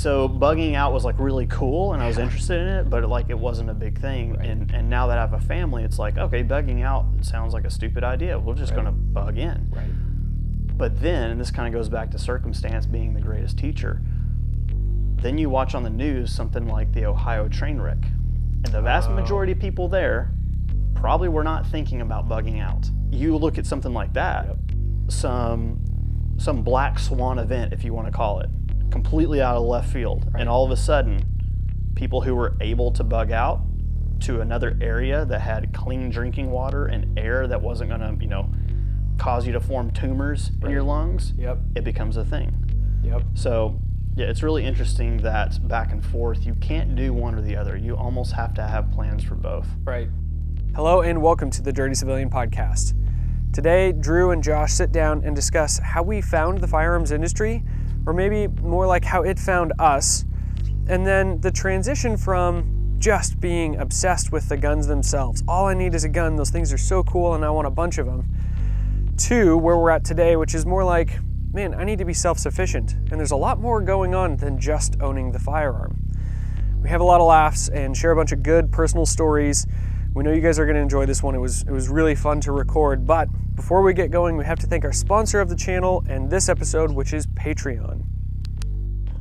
So bugging out was like really cool, and I was interested in it, but it wasn't a big thing. Right. And now that I have a family, it's like, okay, bugging out sounds like a stupid idea. We're just going to bug in. Right. But then, and this kind of goes back to circumstance being the greatest teacher, then you watch on the news something like the Ohio train wreck. And the vast majority of people there probably were not thinking about bugging out. You look at something like that, some black swan event, if you want to call it, completely out of left field. Right. And all of a sudden, people who were able to bug out to another area that had clean drinking water and air that wasn't going to, cause you to form tumors in your lungs, it becomes a thing. So, yeah, it's really interesting that back and forth, you can't do one or the other. You almost have to have plans for both. Right. Hello and welcome to the Dirty Civilian Podcast. Today, Drew and Josh sit down and discuss how we found the firearms industry, or maybe more like how it found us, and then the transition from just being obsessed with the guns themselves. All I need is a gun, those things are so cool and I want a bunch of them, to where we're at today, which is more like, man, I need to be self-sufficient. And there's a lot more going on than just owning the firearm. We have a lot of laughs and share a bunch of good personal stories. We know you guys are going to enjoy this one. It was really fun to record. But before we get going, we have to thank our sponsor of the channel and this episode, which is Patreon.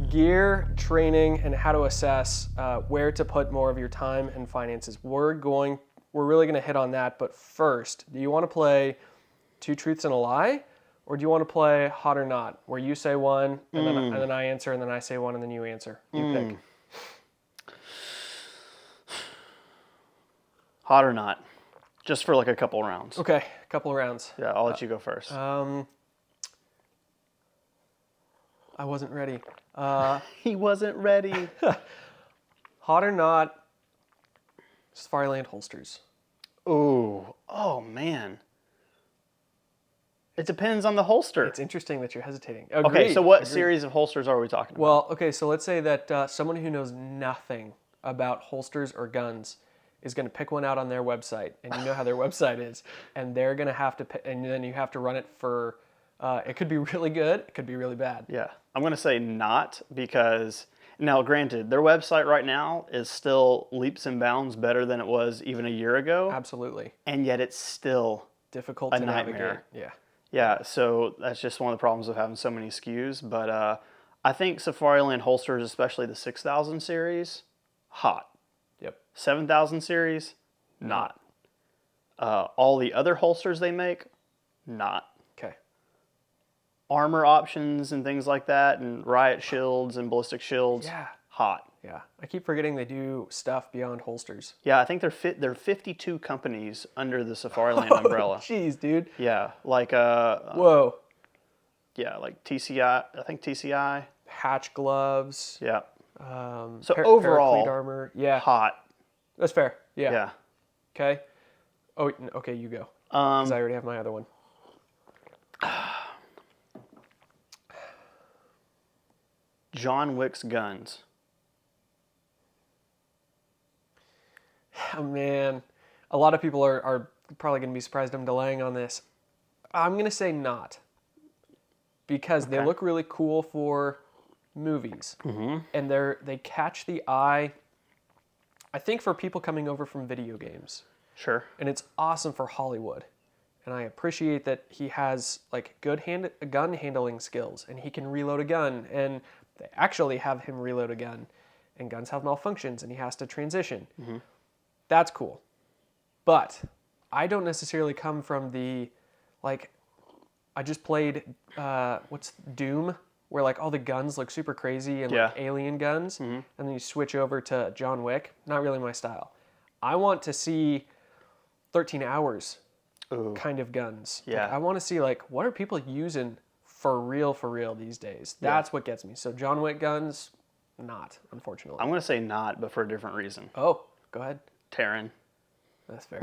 Gear, training, and how to assess where to put more of your time and finances. We're really going to hit on that. But first, do you want to play Two Truths and a Lie? Or do you want to play Hot or Not, where you say one, and then I answer, and then I say one, and then you answer? You pick. Hot or Not, just for like a couple rounds. Okay, a couple of rounds. Yeah, I'll let you go first. I wasn't ready. He wasn't ready. Hot or Not, Safariland holsters. Oh man. It depends on the holster. It's interesting that you're hesitating. Okay, so what series of holsters are we talking about? Well, okay, so let's say that someone who knows nothing about holsters or guns is going to pick one out on their website, and you know how their website is, and they're going to have to, and then you have to run it for, it could be really good, it could be really bad. Yeah, I'm going to say not, because, now granted, their website right now is still leaps and bounds better than it was even a year ago. Absolutely. And yet it's still difficult a to nightmare. navigate. Yeah. Yeah, so that's just one of the problems of having so many SKUs. But I think Safariland holsters, especially the 6000 series, hot. Yep. 7000 series, not. All the other holsters they make, not. Okay. Armor options and things like that, and riot shields and ballistic shields, hot. Yeah, I keep forgetting they do stuff beyond holsters. Yeah, I think there are 52 companies under the Safariland umbrella. Jeez, dude. Yeah, like whoa. Yeah, like TCI. I think TCI. Hatch gloves. Yeah. So overall, armor. Yeah. Hot. That's fair. Yeah. Yeah. Okay. Oh, okay. You go. Because I already have my other one. John Wick's guns. Oh, man. A lot of people are probably going to be surprised I'm delaying on this. I'm going to say not. Because they look really cool for movies. Mm-hmm. And they catch the eye, I think, for people coming over from video games. Sure. And it's awesome for Hollywood. And I appreciate that he has like good gun handling skills. And he can reload a gun. And they actually have him reload a gun. And guns have malfunctions and he has to transition. Mm-hmm. That's cool. But I don't necessarily come from the, like, I just played, what's Doom? Where like all the guns look super crazy and like alien guns. Mm-hmm. And then you switch over to John Wick. Not really my style. I want to see 13 hours kind of guns. Yeah. Like, I want to see like, what are people using for real these days? That's what gets me. So John Wick guns, not, unfortunately. I'm going to say not, but for a different reason. Oh, go ahead. Terran. That's fair.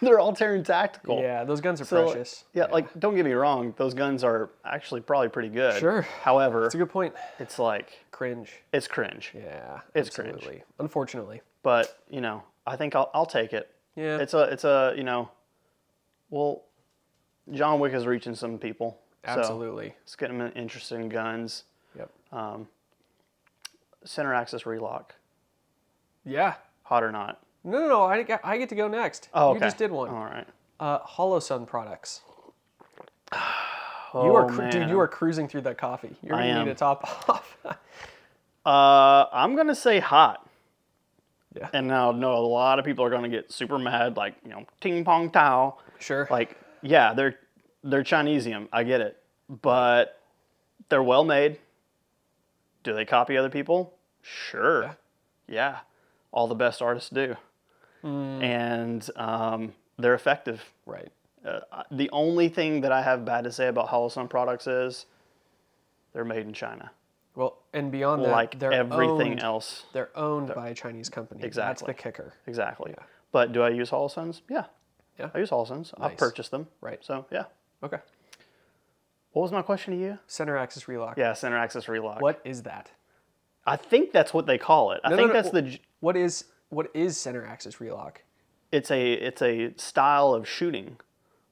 They're all Terran tactical. Yeah, those guns are precious. Yeah, like, don't get me wrong, those guns are actually probably pretty good. Sure. However, that's a good point. It's like cringe. It's cringe. Yeah, it's absolutely. Cringe. Unfortunately. But, I think I'll take it. Yeah. It's a well, John Wick is reaching some people. Absolutely. So it's getting them interested in guns. Yep. center axis relock. Yeah. Hot or not? No. I get to go next. Oh, You okay. just did one. All right. Hollow Sun products. Oh, Dude, you are cruising through that coffee. You're I going to am. need a top off. I'm going to say hot. Yeah. And now, no, a lot of people are going to get super mad, like, ting pong tao. Sure. Like, yeah, they're Chinesium. I get it. But they're well made. Do they copy other people? Sure. Yeah. All the best artists do. And they're effective. Right. The only thing that I have bad to say about Hollow Sun products is they're made in China. Well, and beyond that, Like they're everything else. They're owned by a Chinese company. Exactly. That's the kicker. Exactly. Yeah. But do I use Hollow Suns? Yeah. Yeah. I use Hollow Suns. I've purchased them. Right. So, yeah. Okay. What was my question to you? Center axis relock. Yeah, center axis relock. What is that? I think that's what they call it. I think that's the... What is center axis relock? It's a style of shooting.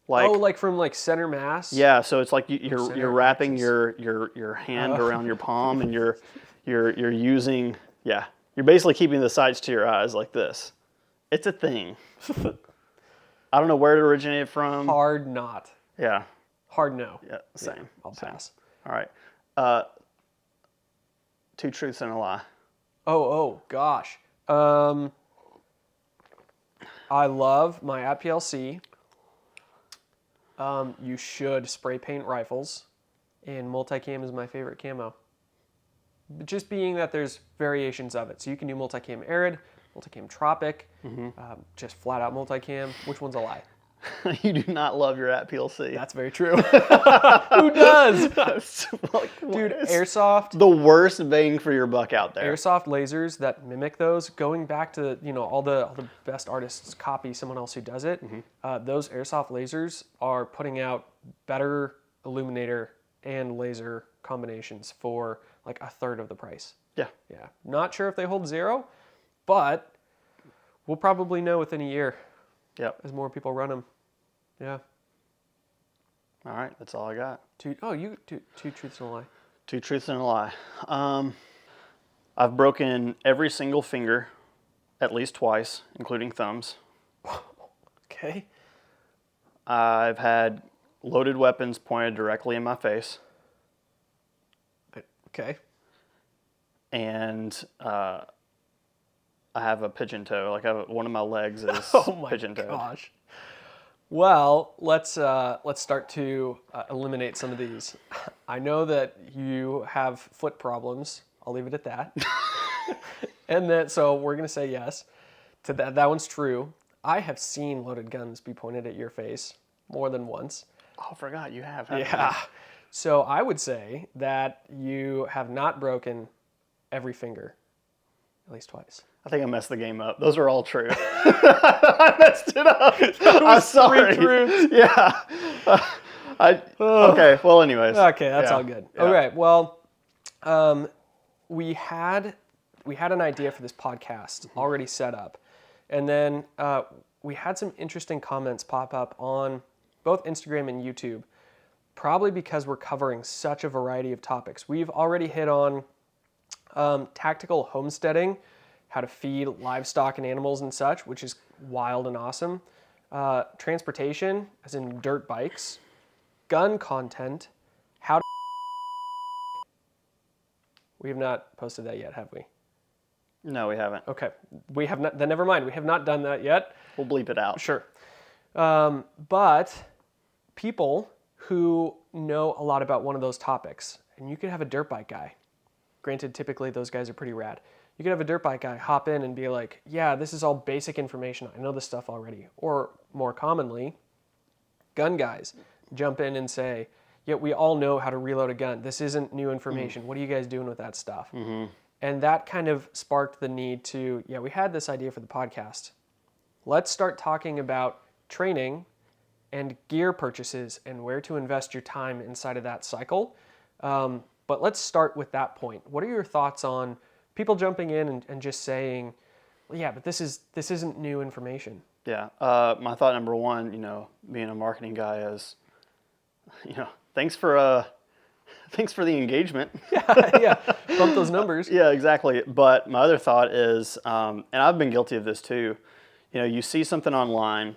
Like, like from like center mass? Yeah, so it's like you're Center wrapping axis. your hand around your palm and you're using you're basically keeping the sights to your eyes like this. It's a thing. I don't know where it originated from. Hard not. Yeah. Hard no. Yeah, same. Yeah, I'll pass. All right. 2 truths and a lie. Oh gosh. I love my APLC. You should spray paint rifles, and multicam is my favorite camo. Just being that there's variations of it. So you can do multicam arid, multicam tropic, just flat out multicam. Which one's a lie? You do not love your APLC. That's very true. Who does? Dude, airsoft. The worst bang for your buck out there. Airsoft lasers that mimic those, going back to all the best artists copy someone else who does it. Those airsoft lasers are putting out better illuminator and laser combinations for like a third of the price. Yeah. Yeah. Not sure if they hold zero, but we'll probably know within a year. Yep. As more people run them. Yeah. All right, that's all I got. Two truths and a lie. 2 truths and a lie. I've broken every single finger at least twice, including thumbs. Okay. I've had loaded weapons pointed directly in my face. Okay. And I have a pigeon toe. Like one of my legs is pigeon toe. Gosh. Well, let's start to eliminate some of these. I know that you have foot problems. I'll leave it at that. And then, so we're gonna say yes to that. That one's true. I have seen loaded guns be pointed at your face more than once. Oh, I forgot you have. Yeah. So I would say that you have not broken every finger, at least twice. I think I messed the game up. Those are all true. I messed it up. I'm sorry. Yeah. Okay. Well, anyways. Okay, that's all good. Yeah. Okay. Well, we had an idea for this podcast already set up, and then we had some interesting comments pop up on both Instagram and YouTube. Probably because we're covering such a variety of topics. We've already hit on tactical homesteading, how to feed livestock and animals and such, which is wild and awesome. Transportation, as in dirt bikes. Gun content, how to... We have not posted that yet, have we? No, we haven't. Okay, we have not, then never mind. We have not done that yet. We'll bleep it out. Sure. But people who know a lot about one of those topics, and you could have a dirt bike guy. Granted, typically those guys are pretty rad. You could have a dirt bike guy hop in and be like, yeah, this is all basic information. I know this stuff already. Or more commonly, gun guys jump in and say, yeah, we all know how to reload a gun. This isn't new information. What are you guys doing with that stuff? And that kind of sparked the need to, we had this idea for the podcast. Let's start talking about training and gear purchases and where to invest your time inside of that cycle. But let's start with that point. What are your thoughts on people jumping in and just saying, well, yeah, but this isn't new information? Yeah. My thought number one, being a marketing guy is, thanks for thanks for the engagement. Yeah, bump those numbers. Yeah, exactly. But my other thought is, and I've been guilty of this too, you see something online,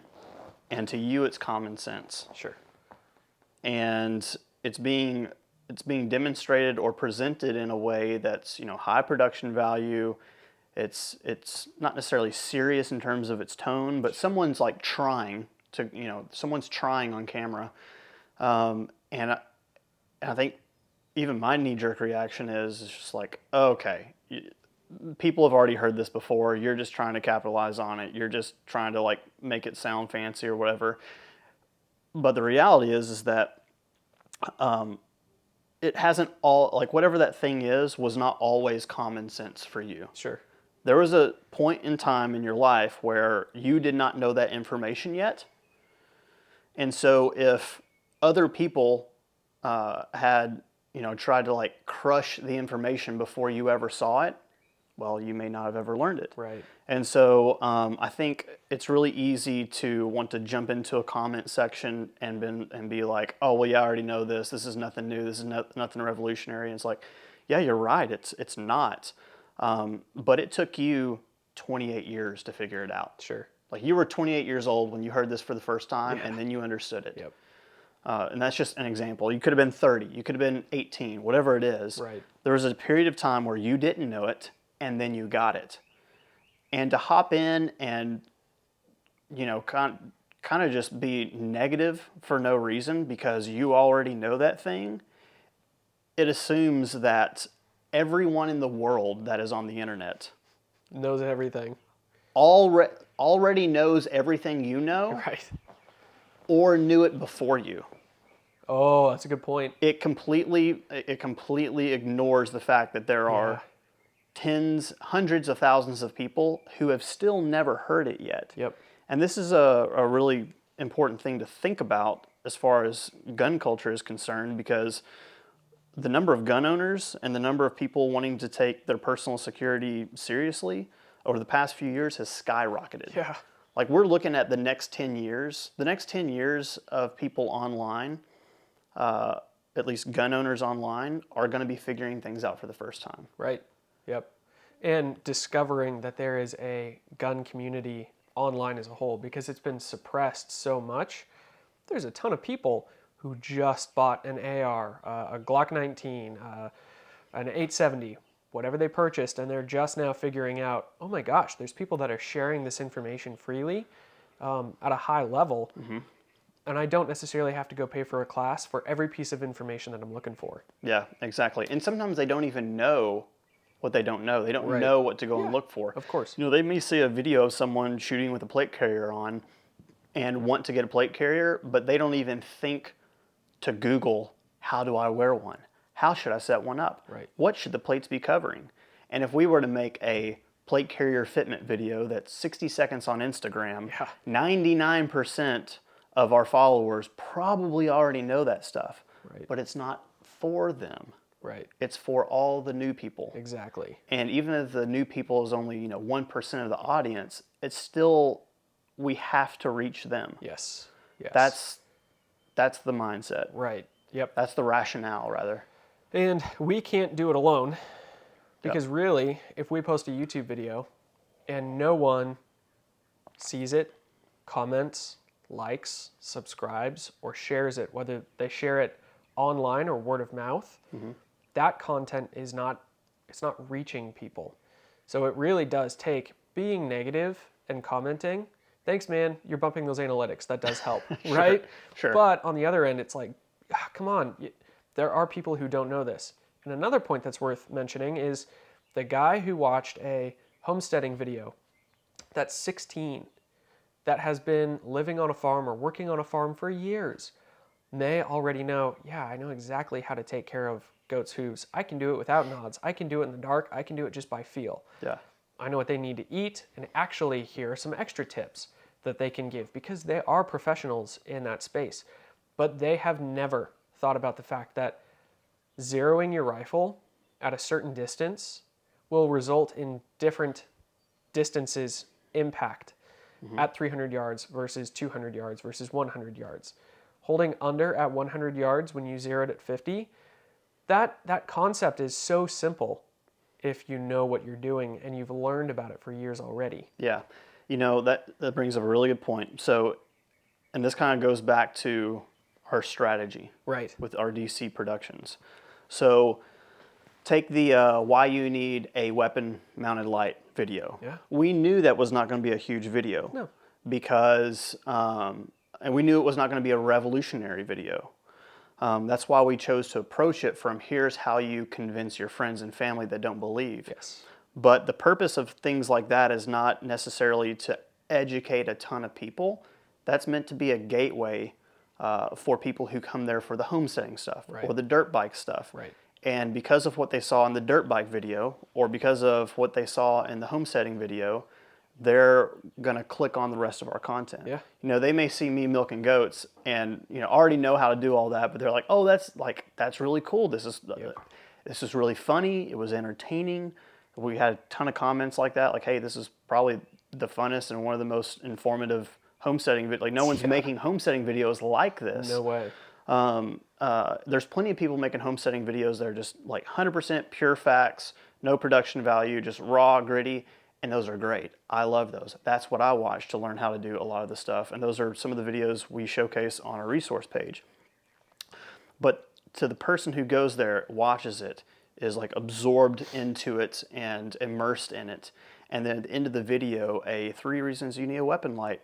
and to you it's common sense. Sure. And it's being demonstrated or presented in a way that's, high production value. It's not necessarily serious in terms of its tone, but someone's like trying someone's trying on camera. And I think even my knee-jerk reaction is just like, okay, people have already heard this before. You're just trying to capitalize on it. You're just trying to like make it sound fancy or whatever. But the reality is that it hasn't all, like whatever that thing is, was not always common sense for you. Sure. There was a point in time in your life where you did not know that information yet. And so if other people had, tried to like crush the information before you ever saw it, well, you may not have ever learned it. Right. And so I think it's really easy to want to jump into a comment section and be like, oh, well, yeah, I already know this. This is nothing new. This is nothing revolutionary. And it's like, yeah, you're right. It's not. But it took you 28 years to figure it out. Sure. Like you were 28 years old when you heard this for the first time, and then you understood it. Yep. And that's just an example. You could have been 30. You could have been 18, whatever it is. Right. There was a period of time where you didn't know it, and then you got it. And to hop in and, kind of just be negative for no reason because you already know that thing, it assumes that everyone in the world that is on the internet Knows everything. already knows everything you know, Right. or knew it before you. Oh, that's a good point. It completely ignores the fact that there are tens, hundreds of thousands of people who have still never heard it yet. Yep. And this is a really important thing to think about as far as gun culture is concerned, because the number of gun owners and the number of people wanting to take their personal security seriously over the past few years has skyrocketed. Yeah. Like we're looking at the next 10 years. The next 10 years of people online, at least gun owners online, are going to be figuring things out for the first time. Right. Yep. And discovering that there is a gun community online as a whole, because it's been suppressed so much. There's a ton of people who just bought an AR, a Glock 19, an 870, whatever they purchased, and they're just now figuring out, oh my gosh, there's people that are sharing this information freely at a high level, and I don't necessarily have to go pay for a class for every piece of information that I'm looking for. Yeah, exactly. And sometimes they don't even know what they don't know. They don't Right. know what to go and look for. Of course. They may see a video of someone shooting with a plate carrier on and want to get a plate carrier, but they don't even think to Google, how do I wear one? How should I set one up? Right. What should the plates be covering? And if we were to make a plate carrier fitment video that's 60 seconds on Instagram, 99% of our followers probably already know that stuff. Right. But it's not for them. Right. It's for all the new people. Exactly. And even if the new people is only 1% of the audience, it's still, we have to reach them. Yes. Yes. That's the mindset. Right. Yep. That's the rationale, rather. And we can't do it alone, because really, if we post a YouTube video and no one sees it, comments, likes, subscribes, or shares it, whether they share it online or word of mouth, that content is not reaching people. So it really does take being negative and commenting. Thanks, man. You're bumping those analytics. That does help, right? Sure. But on the other end, it's like, come on. There are people who don't know this. And another point that's worth mentioning is the guy who watched a homesteading video that's 16, that has been living on a farm or working on a farm for years, may already know, I know exactly how to take care of goats' hooves. I can do it without nods. I can do it in the dark. I can do it just by feel. Yeah. I know what they need to eat, and actually here are some extra tips that they can give, because they are professionals in that space. But they have never thought about the fact that zeroing your rifle at a certain distance will result in different distances impact at 300 yards versus 200 yards versus 100 yards. Holding under at 100 yards when you zero it at 50, that concept is so simple if you know what you're doing and you've learned about it for years already. Yeah. That brings up a really good point. So, and this kind of goes back to our strategy Right. with our DC productions. So, take the why you need a weapon mounted light video. Yeah. We knew that was not going to be a huge video. No. Because, and we knew it was not going to be a revolutionary video. That's why we chose to approach it from here's how you convince your friends and family that don't believe. Yes. But the purpose of things like that is not necessarily to educate a ton of people. That's meant to be a gateway for people who come there for the homesteading stuff or the dirt bike stuff. Right. And because of what they saw in the dirt bike video or because of what they saw in the homesteading video, they're going to click on the rest of our content. Yeah. They may see me milking goats and, already know how to do all that, but they're like, oh, that's really cool. This is really funny. It was entertaining. We had a ton of comments like that. Like, hey, this is probably the funnest and one of the most informative homesteading videos. Like, no one's making homesteading videos like this. No way. There's plenty of people making homesteading videos that are just like 100% pure facts, no production value, just raw, gritty. And those are great. I love those. That's what I watch to learn how to do a lot of the stuff. And those are some of the videos we showcase on our resource page. But to the person who goes there, watches it, is like absorbed into it and immersed in it. And then at the end of the video, a 3 reasons you need a weapon light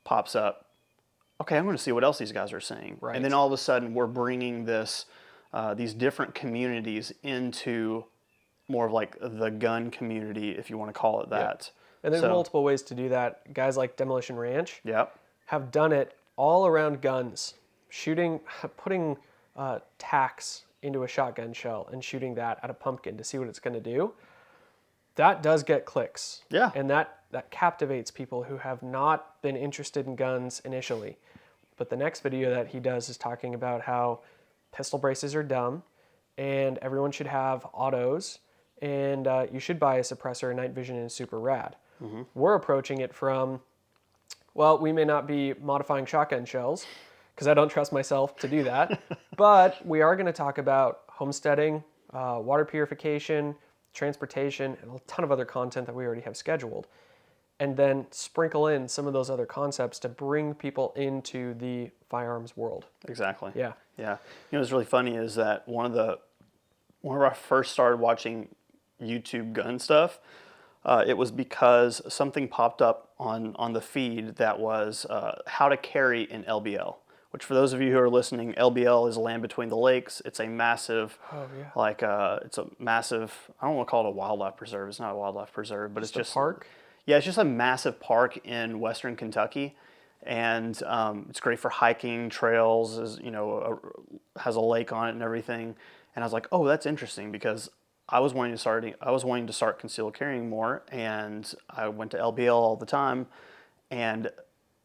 pops up. Okay, I'm going to see what else these guys are saying. Right. And then all of a sudden, we're bringing these different communities into more of like the gun community, if you want to call it that. Yeah. And there's multiple ways to do that. Guys like Demolition Ranch have done it all around guns, putting tacks into a shotgun shell and shooting that at a pumpkin to see what it's going to do. That does get clicks. Yeah. And that captivates people who have not been interested in guns initially. But the next video that he does is talking about how pistol braces are dumb and everyone should have autos and you should buy a suppressor, night vision is super rad. Mm-hmm. We're approaching it from, well, we may not be modifying shotgun shells because I don't trust myself to do that, but we are going to talk about homesteading, water purification, transportation, and a ton of other content that we already have scheduled. And then sprinkle in some of those other concepts to bring people into the firearms world. Exactly. Yeah. Yeah. What's really funny is that when I first started watching YouTube gun stuff, it was because something popped up on the feed that was how to carry an LBL, which for those of you who are listening, LBL is Land Between the Lakes. It's a massive, it's a massive, I don't want to call it a wildlife preserve. It's not a wildlife preserve, but it's just a park? Yeah, it's just a massive park in western Kentucky. And it's great for hiking, trails, has a lake on it and everything. And I was like, oh, that's interesting because I was wanting to start concealed carrying more, and I went to LBL all the time, and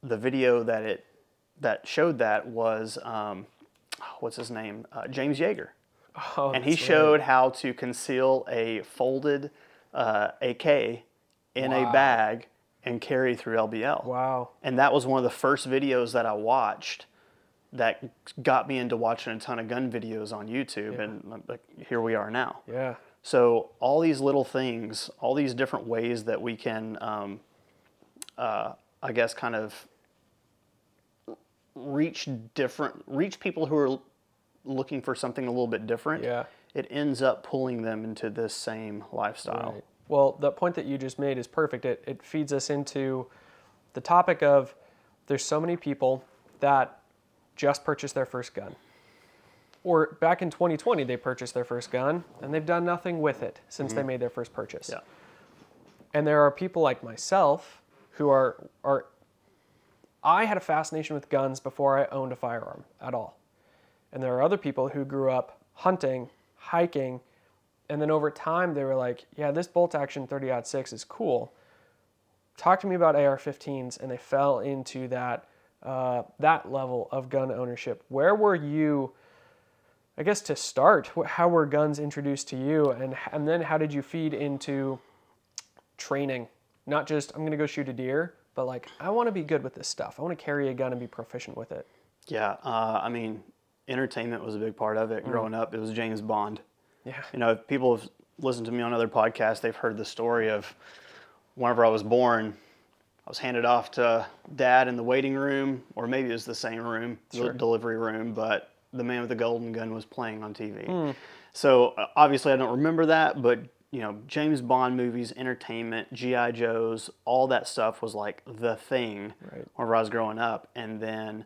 the video that showed that was what's his name, James Yeager, and he showed how to conceal a folded AK in a bag and carry through LBL. Wow! And that was one of the first videos that I watched that got me into watching a ton of gun videos on YouTube, and here we are now. Yeah. So all these little things, all these different ways that we can, I guess, kind of reach people who are looking for something a little bit different. Yeah. It ends up pulling them into this same lifestyle. Right. Well, that point that you just made is perfect. It feeds us into the topic of there's so many people that just purchased their first gun. Or back in 2020, they purchased their first gun, and they've done nothing with it since they made their first purchase. Yeah. And there are people like myself who are I had a fascination with guns before I owned a firearm at all. And there are other people who grew up hunting, hiking, and then over time they were like, yeah, this bolt action 30-06 is cool. Talk to me about AR-15s, and they fell into that level of gun ownership. Where were you, I guess to start, how were guns introduced to you, and then how did you feed into training? Not just, I'm going to go shoot a deer, but like, I want to be good with this stuff. I want to carry a gun and be proficient with it. Yeah, I mean, entertainment was a big part of it. Growing up, it was James Bond. Yeah. You know, if people have listened to me on other podcasts, they've heard the story of whenever I was born, I was handed off to Dad in the waiting room, or maybe it was the same room, the delivery room, but the man with the golden gun was playing on TV. So obviously I don't remember that, but you know, James Bond movies, entertainment, G.I. Joes, all that stuff was like the thing whenever I was growing up. And then,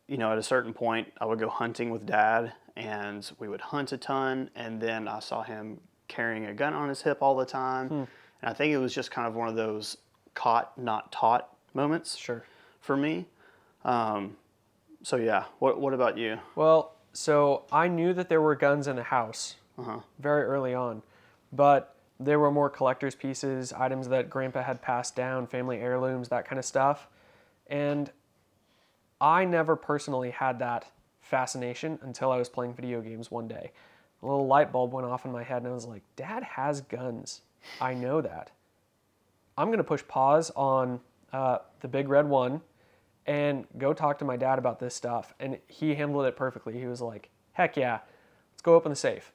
you know, at a certain point, I would go hunting with Dad, and we would hunt a ton. And then I saw him carrying a gun on his hip all the time. And I think it was just kind of one of those caught, not taught moments for me. So yeah, what about you? Well, so I knew that there were guns in the house very early on, but there were more collector's pieces, items that Grandpa had passed down, family heirlooms, that kind of stuff. And I never personally had that fascination until I was playing video games one day. A little light bulb went off in my head, and I was like, Dad has guns. I know that. I'm going to push pause on the Big Red One and go talk to my dad about this stuff. And he handled it perfectly. He was like, heck yeah, let's go open the safe.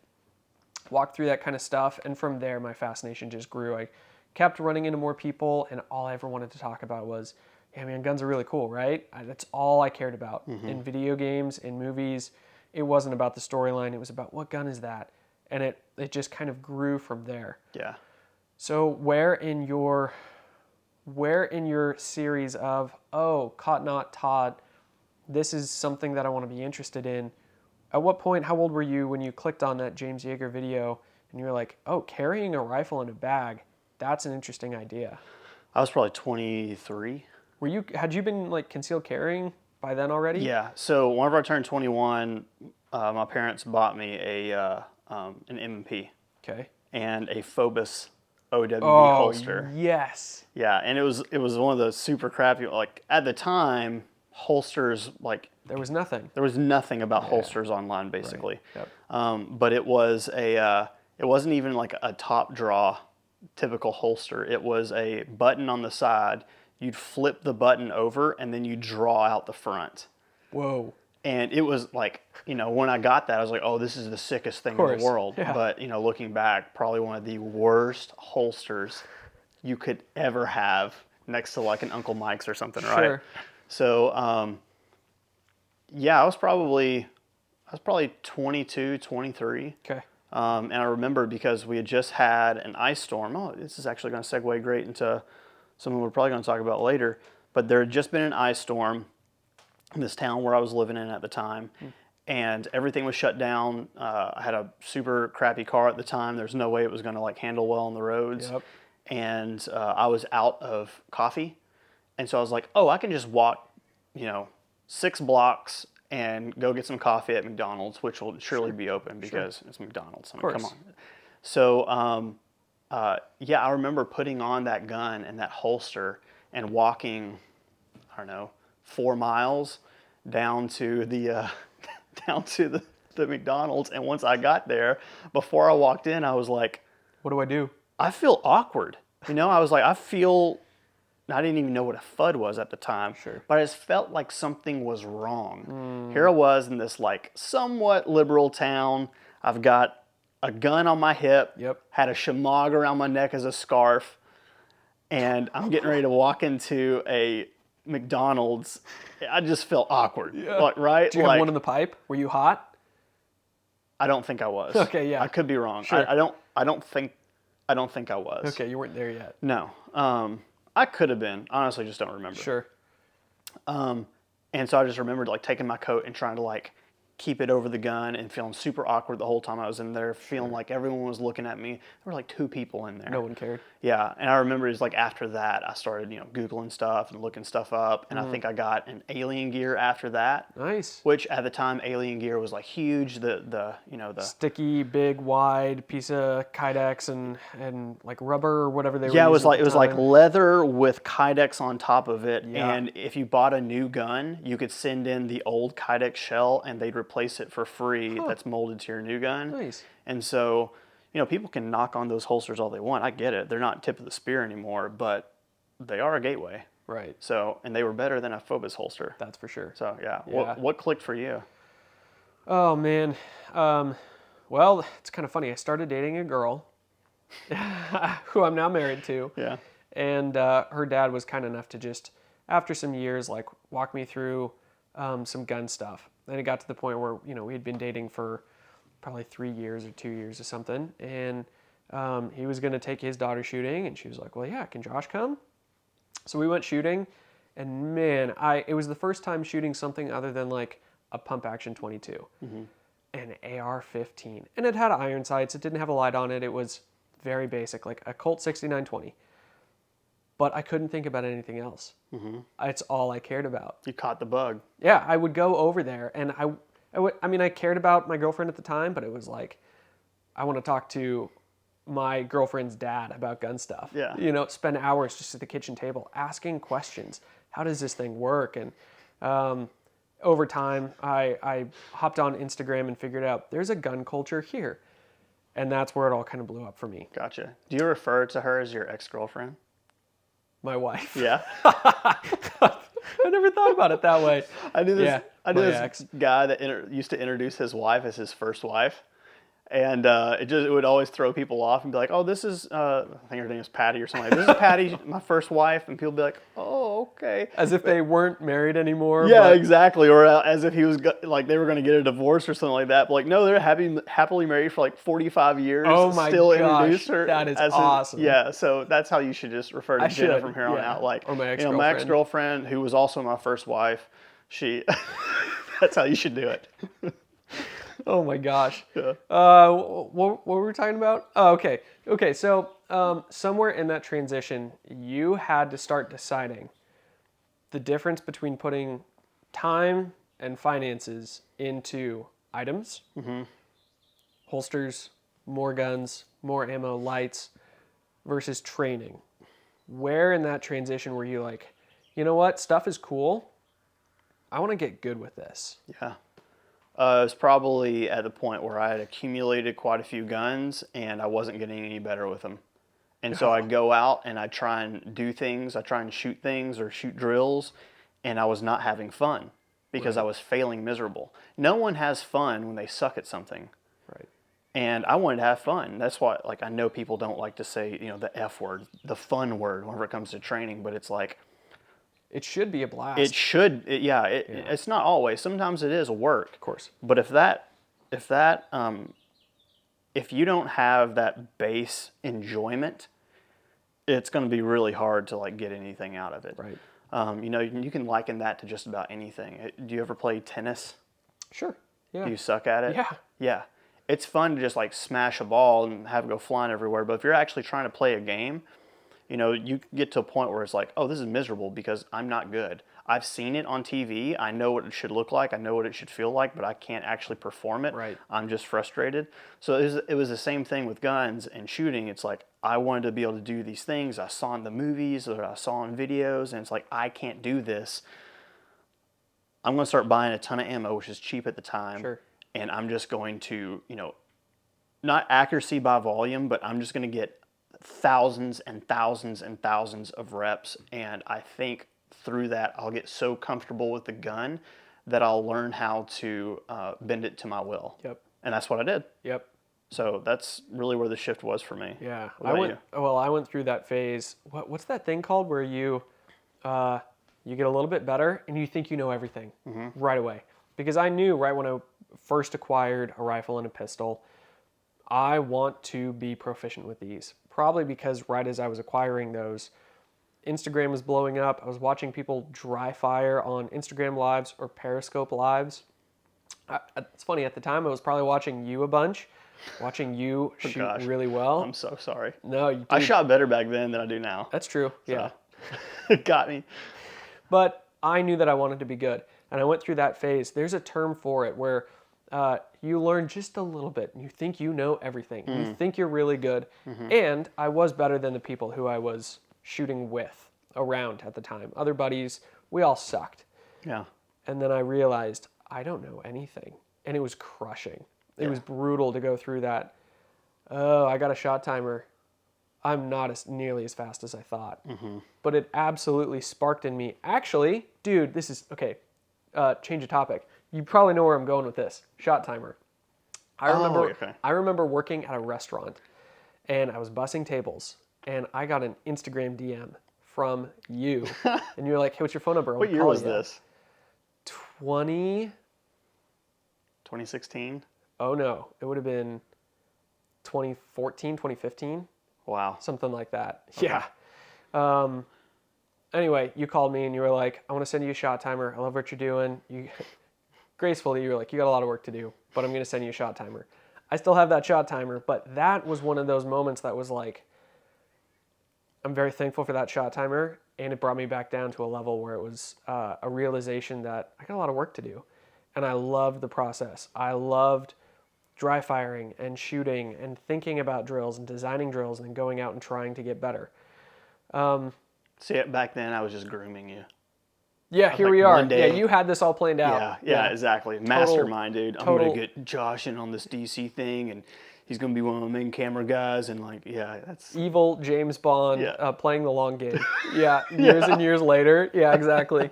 Walk through that kind of stuff. And from there, my fascination just grew. I kept running into more people, and all I ever wanted to talk about was, yeah, man, guns are really cool, right? That's all I cared about. In video games, in movies, it wasn't about the storyline. It was about, what gun is that? And it just kind of grew from there. Yeah. So where in your series of, oh, caught not taught, this is something that I want to be interested in, at what point, how old were you when you clicked on that James Yeager video and you were like, oh, carrying a rifle in a bag, that's an interesting idea? I was probably 23. Had you been like concealed carrying by then already? Yeah. So whenever I turned 21, my parents bought me an M&P. Okay. And a Phobos OWB holster. Yes. Yeah, and it was one of those super crappy, like at the time, holsters, like there was nothing about holsters online basically. Right. Yep. But it wasn't even like a top draw typical holster. It was a button on the side. You'd flip the button over and then you draw out the front. Whoa. And it was like, you know, when I got that, I was like, oh, this is the sickest thing in the world. Yeah. But, you know, looking back, probably one of the worst holsters you could ever have next to like an Uncle Mike's or something, right? Sure. So, yeah, I was probably 22, 23. Okay. And I remember because we had just had an ice storm. Oh, this is actually going to segue great into something we're probably going to talk about later. But there had just been an ice storm in this town where I was living in at the time, and everything was shut down. I had a super crappy car at the time. There's no way it was going to like handle well on the roads. Yep. And I was out of coffee, and so I was like, oh, I can just walk, 6 blocks and go get some coffee at McDonald's, which will surely be open because it's McDonald's. I mean, come on. So, yeah, I remember putting on that gun and that holster and walking, I don't know, 4 miles down to the McDonald's. And once I got there, before I walked in, I was like, what do I do? I feel awkward. I was like, I didn't even know what a FUD was at the time. Sure. But I just felt like something was wrong. Here I was in this like somewhat liberal town. I've got a gun on my hip. Yep. Had a shamag around my neck as a scarf. And I'm getting ready to walk into a McDonald's. I just felt awkward. Yeah. Like, right? Do you have one in the pipe? Were you hot? I don't think I was. Okay, yeah. I could be wrong. Sure. I don't think I was. Okay, you weren't there yet. No. I could have been. Honestly, just don't remember. Sure. And so I just remembered like taking my coat and trying to like keep it over the gun and feeling super awkward the whole time I was in there, feeling like everyone was looking at me. There were like 2 people in there. No one cared. Yeah, and I remember it was like after that I started, Googling stuff and looking stuff up, and I think I got an Alien Gear after that. Nice. Which at the time Alien Gear was like huge. The sticky, big, wide piece of Kydex and like rubber or whatever they were. Yeah, it using was like leather with Kydex on top of it, Yeah. and if you bought a new gun, you could send in the old Kydex shell, and they'd replace it for free. That's molded to your new gun. Nice. And so, people can knock on those holsters all they want. I get it. They're not tip of the spear anymore, but they are a gateway. Right. So, and they were better than a Phobos holster. That's for sure. So, yeah. Yeah. What clicked for you? Oh man. Well, it's kind of funny. I started dating a girl who I'm now married to. Yeah. And her dad was kind enough to just, after some years, like walk me through some gun stuff. And it got to the point where, we had been dating for probably 3 years or 2 years or something. And he was going to take his daughter shooting. And she was like, well, yeah, can Josh come? So we went shooting. And man, it was the first time shooting something other than like a pump action 22. An AR-15. And it had iron sights. It didn't have a light on it. It was very basic, like a Colt 6920. But I couldn't think about anything else. It's all I cared about. You caught the bug. Yeah, I would go over there, and I cared about my girlfriend at the time, but it was like, I want to talk to my girlfriend's dad about gun stuff. Yeah. Spend hours just at the kitchen table asking questions. How does this thing work? And over time, I hopped on Instagram and figured out there's a gun culture here. And that's where it all kind of blew up for me. Gotcha. Do you refer to her as your ex-girlfriend? My wife. Yeah. I never thought about it that way. I knew this ex. guy that used to introduce his wife as his first wife. And it would always throw people off and be like, oh, this is, I think her name is Patty or something. Like, this is Patty, my first wife. And people would be like, oh, okay. As if they weren't married anymore. Yeah, exactly. Or as if he was like they were going to get a divorce or something like that. But like, no, they're happily married for like 45 years. Oh my Still gosh, introduced her. that is awesome. Yeah, so that's how you should just refer to Jenna from here on out. Like, or my ex-girlfriend. my ex-girlfriend, who was also my first wife, that's how you should do it. Oh my gosh. Yeah. What were we talking about? Oh, okay. Okay, so somewhere in that transition, you had to start deciding the difference between putting time and finances into items, holsters, more guns, more ammo, lights, versus training. Where in that transition were you like, you know what, stuff is cool, I want to get good with this? Yeah. It was probably at the point where I had accumulated quite a few guns and I wasn't getting any better with them. And so I'd go out and I'd try and do things. I'd try and shoot things or shoot drills, and I was not having fun because I was failing miserable. No one has fun when they suck at something. Right. And I wanted to have fun. That's why, like, I know people don't like to say, the F word, the fun word whenever it comes to training, but it's like, it should be a blast. it should, it's not always. Sometimes it is a work. Of course. But if you don't have that base enjoyment, it's going to be really hard to like get anything out of it. Right. You can liken that to just about anything. Do you ever play tennis? Sure. Yeah. Do you suck at it? Yeah. Yeah. It's fun to just like smash a ball and have it go flying everywhere. But if you're actually trying to play a game, you get to a point where it's like, oh, this is miserable because I'm not good. I've seen it on TV. I know what it should look like. I know what it should feel like, but I can't actually perform it. Right. I'm just frustrated. So it was the same thing with guns and shooting. It's like, I wanted to be able to do these things I saw in the movies or I saw in videos, and it's like, I can't do this. I'm going to start buying a ton of ammo, which is cheap at the time. Sure. And I'm just going to, not accuracy by volume, but I'm just going to get thousands and thousands and thousands of reps, and I think through that I'll get so comfortable with the gun that I'll learn how to bend it to my will. Yep. And that's what I did. Yep. So that's really where the shift was for me. Yeah. What about you? I went through that phase. What's that thing called where you get a little bit better and you think you know everything right away? Because I knew right when I first acquired a rifle and a pistol, I want to be proficient with these. Probably because right as I was acquiring those, Instagram was blowing up. I was watching people dry fire on Instagram lives or Periscope lives. It's funny, at the time I was probably watching you a bunch, watching you shoot really well. I'm so sorry. No, you I shot better back then than I do now. That's true, yeah. It got me. But I knew that I wanted to be good. And I went through that phase. There's a term for it where you learn just a little bit. And you think you know everything. You think you're really good. And I was better than the people who I was shooting with around at the time. Other buddies, we all sucked. Yeah. And then I realized I don't know anything. And it was crushing. It was brutal to go through that. Oh, I got a shot timer. I'm not nearly as fast as I thought. But it absolutely sparked in me. Actually, dude, this is, okay, change of topic. You probably know where I'm going with this. Shot timer. Okay. I remember working at a restaurant, and I was bussing tables, and I got an Instagram DM from you, and you're like, "Hey, what's your phone number? I What wanna year call was ya." this? 20? 2016? Oh no, it would have been 2014, 2015, Wow. something like that. Okay. Yeah. Anyway, you called me and you were like, "I want to send you a shot timer. I love what you're doing." You gracefully, you were like, "You got a lot of work to do, but I'm going to send you a shot timer." I still have that shot timer, but that was one of those moments that was like, I'm very thankful for that shot timer, and it brought me back down to a level where it was a realization that I got a lot of work to do, and I loved the process. I loved dry firing and shooting and thinking about drills and designing drills and then going out and trying to get better. See, back then I was just grooming you. Yeah, here like, we are. one day- Yeah, you had this all planned out. Yeah, exactly. Mastermind, dude. I'm gonna get Josh in on this DC thing, and he's gonna be one of the main camera guys. And like, yeah, that's Evil James Bond Yeah. playing the long game. Yeah, years and years later. Yeah, exactly.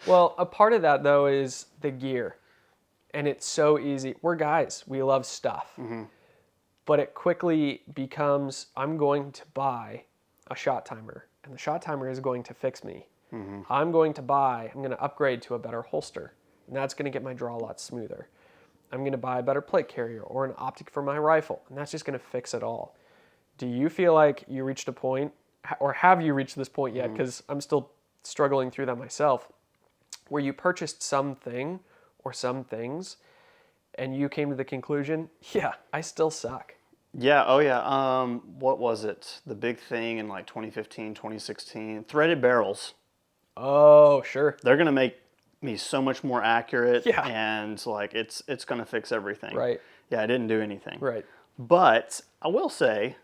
Well, a part of that though is the gear, and it's so easy. We're guys. We love stuff, but it quickly becomes I'm going to buy a shot timer, and the shot timer is going to fix me. I'm going to upgrade to a better holster, and that's going to get my draw a lot smoother. I'm going to buy a better plate carrier or an optic for my rifle, and that's just going to fix it all. Do you feel like you reached a point, or have you reached this point yet? Because I'm still struggling through that myself, where you purchased something or some things, and you came to the conclusion, yeah, I still suck. Yeah, oh yeah. What was it? The big thing in like 2015, 2016, threaded barrels. Oh, sure. They're gonna make me so much more accurate, Yeah. and like it's gonna fix everything. Right. Yeah, I didn't do anything. Right. But I will say,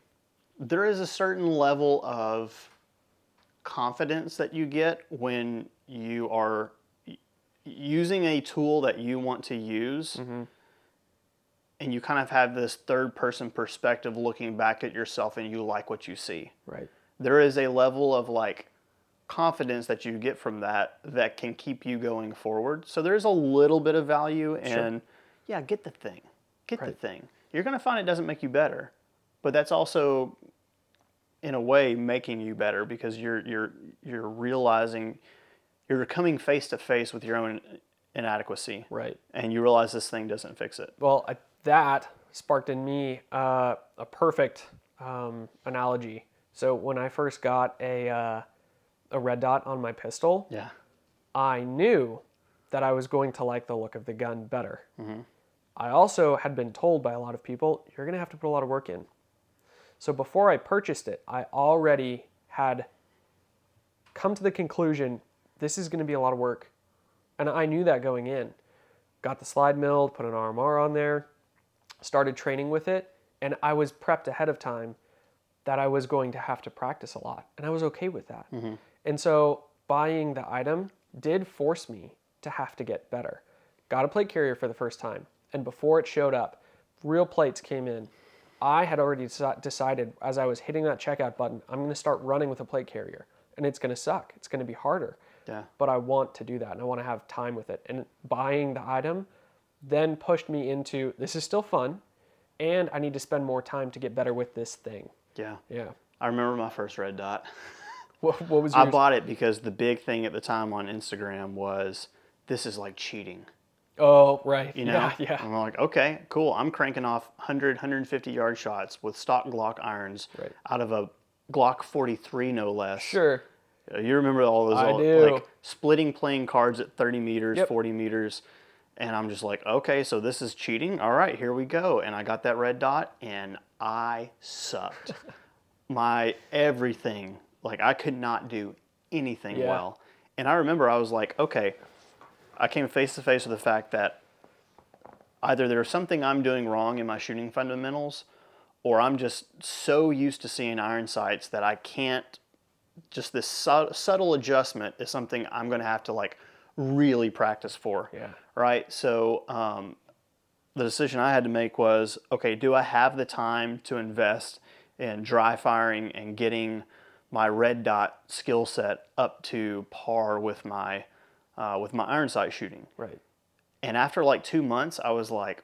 there is a certain level of confidence that you get when you are using a tool that you want to use, and you kind of have this third person perspective looking back at yourself, and you like what you see. Right. There is a level of like confidence that you get from that can keep you going forward. So there's a little bit of value in, yeah, get the thing. Get the thing. You're going to find it doesn't make you better, but that's also in a way making you better, because you're realizing you're coming face to face with your own inadequacy. Right. And you realize this thing doesn't fix it. Well, that sparked in me a perfect analogy. So when I first got a red dot on my pistol, Yeah. I knew that I was going to like the look of the gun better. I also had been told by a lot of people, you're going to have to put a lot of work in. So before I purchased it, I already had come to the conclusion, this is going to be a lot of work. And I knew that going in. Got the slide milled, put an RMR on there, started training with it, and I was prepped ahead of time that I was going to have to practice a lot, and I was okay with that. And so buying the item did force me to have to get better. Got a plate carrier for the first time, and before it showed up, real plates came in. I had already decided as I was hitting that checkout button, I'm going to start running with a plate carrier, and it's going to suck. It's going to be harder. Yeah. But I want to do that, and I want to have time with it. And buying the item then pushed me into, this is still fun, and I need to spend more time to get better with this thing. Yeah. Yeah. I remember my first red dot. What was I yours? bought it because the big thing at the time on Instagram was, this is like cheating. Oh, right. You know? Yeah. And I'm like, okay, cool. I'm cranking off 100, 150 yard shots with stock Glock irons out of a Glock 43, no less. Sure. You remember all those, I do. like splitting playing cards at 30 meters, Yep. 40 meters. And I'm just like, okay, so this is cheating. All right, here we go. And I got that red dot, and I sucked. My everything, like I could not do anything well. And I remember I was like, okay, I came face to face with the fact that either there's something I'm doing wrong in my shooting fundamentals, or I'm just so used to seeing iron sights that I can't, just this subtle adjustment is something I'm going to have to like really practice for. Yeah. Right? So the decision I had to make was, okay, do I have the time to invest in dry firing and getting my red dot skill set up to par with my iron sight shooting? Right. And after like 2 months, I was like,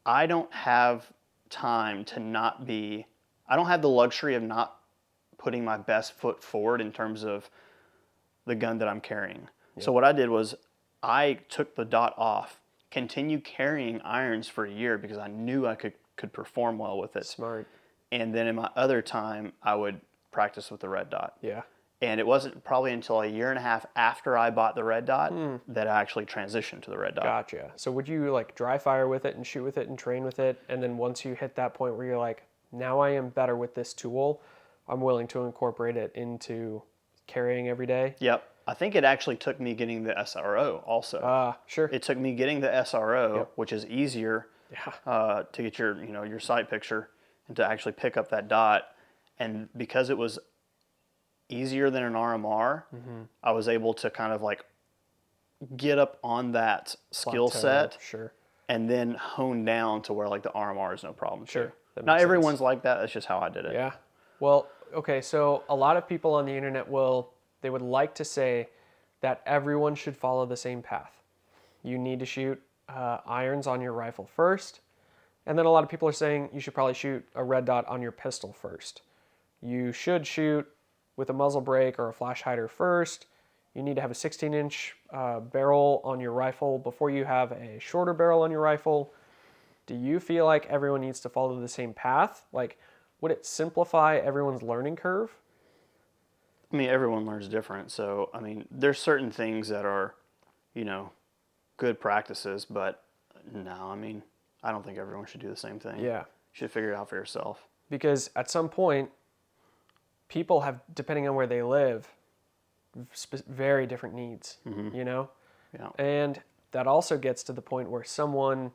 I don't have time to not be, I don't have the luxury of not putting my best foot forward in terms of the gun that I'm carrying. Yep. So what I did was I took the dot off, continued carrying irons for a year because I knew I could perform well with it. Smart. And then in my other time, I would practice with the red dot. Yeah. And it wasn't probably until a year and a half after I bought the red dot that I actually transitioned to the red dot. Gotcha. So would you like dry fire with it and shoot with it and train with it? And then once you hit that point where you're like, now I am better with this tool, I'm willing to incorporate it into carrying every day? Yep. I think it actually took me getting the SRO also. Sure. It took me getting the SRO, which is easier to get your sight picture and to actually pick up that dot. And because it was easier than an RMR, I was able to kind of like get up on that skill set, and then hone down to where like the RMR is no problem. Sure. Not everyone's like that. That's just how I did it. Yeah. Well, okay. So a lot of people on the internet they would like to say that everyone should follow the same path. You need to shoot irons on your rifle first, and then a lot of people are saying you should probably shoot a red dot on your pistol first. You should shoot with a muzzle brake or a flash hider first. You need to have a 16-inch barrel on your rifle before you have a shorter barrel on your rifle. Do you feel like everyone needs to follow the same path? Like, would it simplify everyone's learning curve? I mean, everyone learns different. So, I mean, there's certain things that are, good practices, but no, I mean, I don't think everyone should do the same thing. Yeah. You should figure it out for yourself. Because at some point, people have, depending on where they live, very different needs, Yeah. And that also gets to the point where someone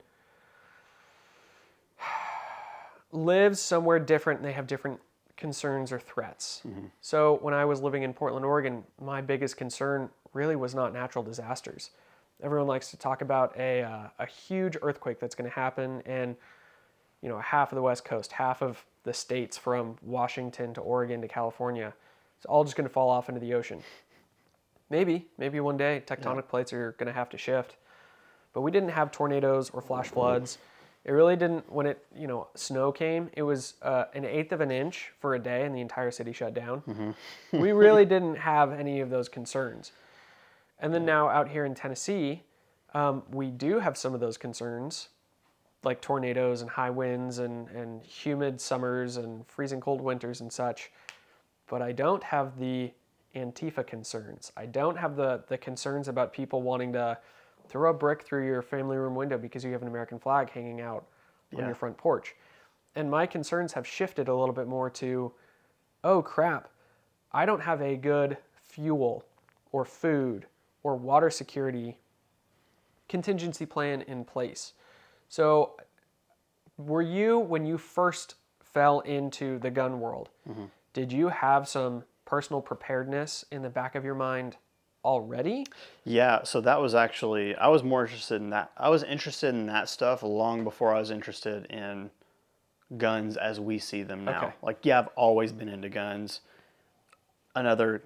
lives somewhere different and they have different concerns or threats. So when I was living in Portland, Oregon, my biggest concern really was not natural disasters. Everyone likes to talk about a huge earthquake that's going to happen, and half of the West Coast, half of the states from Washington to Oregon to California, it's all just going to fall off into the ocean. Maybe one day tectonic plates are going to have to shift. But we didn't have tornadoes or flash floods. It really didn't, when snow came, it was 1/8 of an inch for a day and the entire city shut down. We really didn't have any of those concerns. And then now out here in Tennessee, we do have some of those concerns, like tornadoes and high winds and humid summers and freezing cold winters and such. But I don't have the Antifa concerns. I don't have the concerns about people wanting to throw a brick through your family room window because you have an American flag hanging out on your front porch. And my concerns have shifted a little bit more to, oh crap, I don't have a good fuel or food or water security contingency plan in place. So were you, when you first fell into the gun world, did you have some personal preparedness in the back of your mind already? Yeah, so that was actually, I was more interested in that. I was interested in that stuff long before I was interested in guns as we see them now. Okay. Like, yeah, I've always been into guns. Another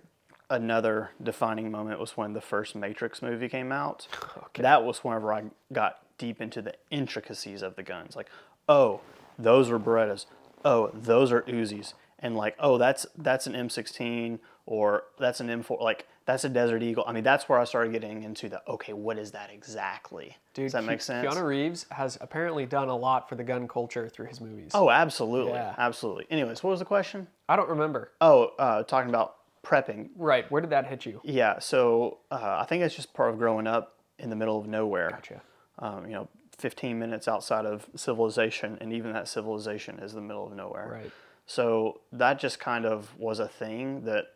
defining moment was when the first Matrix movie came out. Okay. That was whenever I got deep into the intricacies of the guns. Like, oh, those were Berettas. Oh, those are Uzis. And like, oh, that's an M16 or that's an M4. Like, that's a Desert Eagle. I mean, that's where I started getting into okay, what is that exactly? Dude, does that make sense? Keanu Reeves has apparently done a lot for the gun culture through his movies. Oh, absolutely. Yeah. Absolutely. Anyways, what was the question? I don't remember. Oh, talking about prepping. Right. Where did that hit you? Yeah. So I think it's just part of growing up in the middle of nowhere. Gotcha. 15 minutes outside of civilization, and even that civilization is the middle of nowhere. Right. So that just kind of was a thing that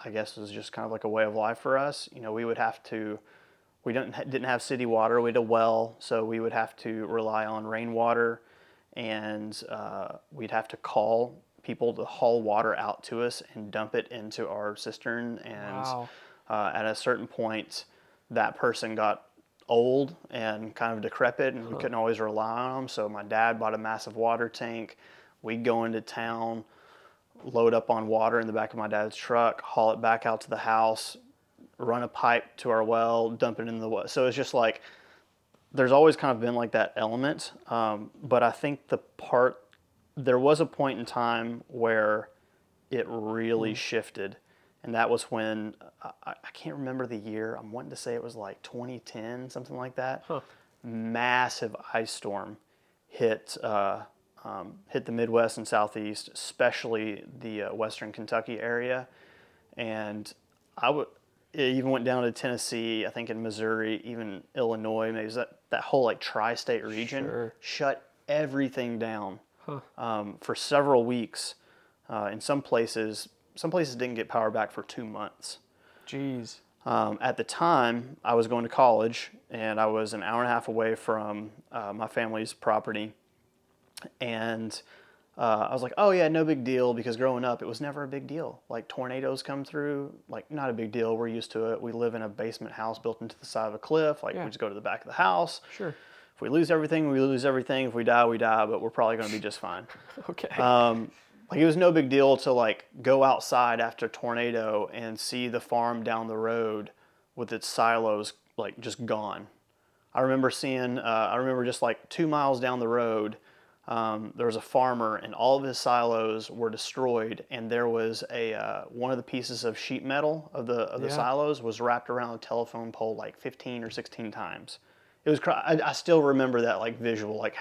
I guess was just kind of like a way of life for us. We didn't have city water. We had a well, so we would have to rely on rainwater, and we'd have to call people to haul water out to us and dump it into our cistern. And wow. At a certain point, that person got old and kind of decrepit, and we couldn't always rely on them. So my dad bought a massive water tank. We'd go into town, load up on water in the back of my dad's truck, haul it back out to the house, run a pipe to our well, dump it in the well. So it's just like there's always kind of been like that element. But I think there was a point in time where it really shifted. And that was when, I can't remember the year. I'm wanting to say it was like 2010, something like that. Huh. Massive ice storm hit hit the Midwest and Southeast, especially the Western Kentucky area. And it even went down to Tennessee, I think in Missouri, even Illinois, maybe that whole like tri-state region. Sure. Shut everything down Huh. for several weeks. In some places didn't get power back for 2 months. Jeez. At the time, I was going to college, and I was an hour and a half away from my family's property. And I was like, oh yeah, no big deal, because growing up, it was never a big deal. Like tornadoes come through, like not a big deal. We're used to it. We live in a basement house built into the side of a cliff. Like Yeah. we just go to the back of the house. Sure. If we lose everything, we lose everything. If we die, we die, but we're probably going to be just fine. Okay. Like it was no big deal to like go outside after a tornado and see the farm down the road with its silos like just gone. I remember just like 2 miles down the road, there was a farmer and all of his silos were destroyed, and there was one of the pieces of sheet metal of the Yeah. silos was wrapped around a telephone pole like 15 or 16 times. It was I still remember that like visual, like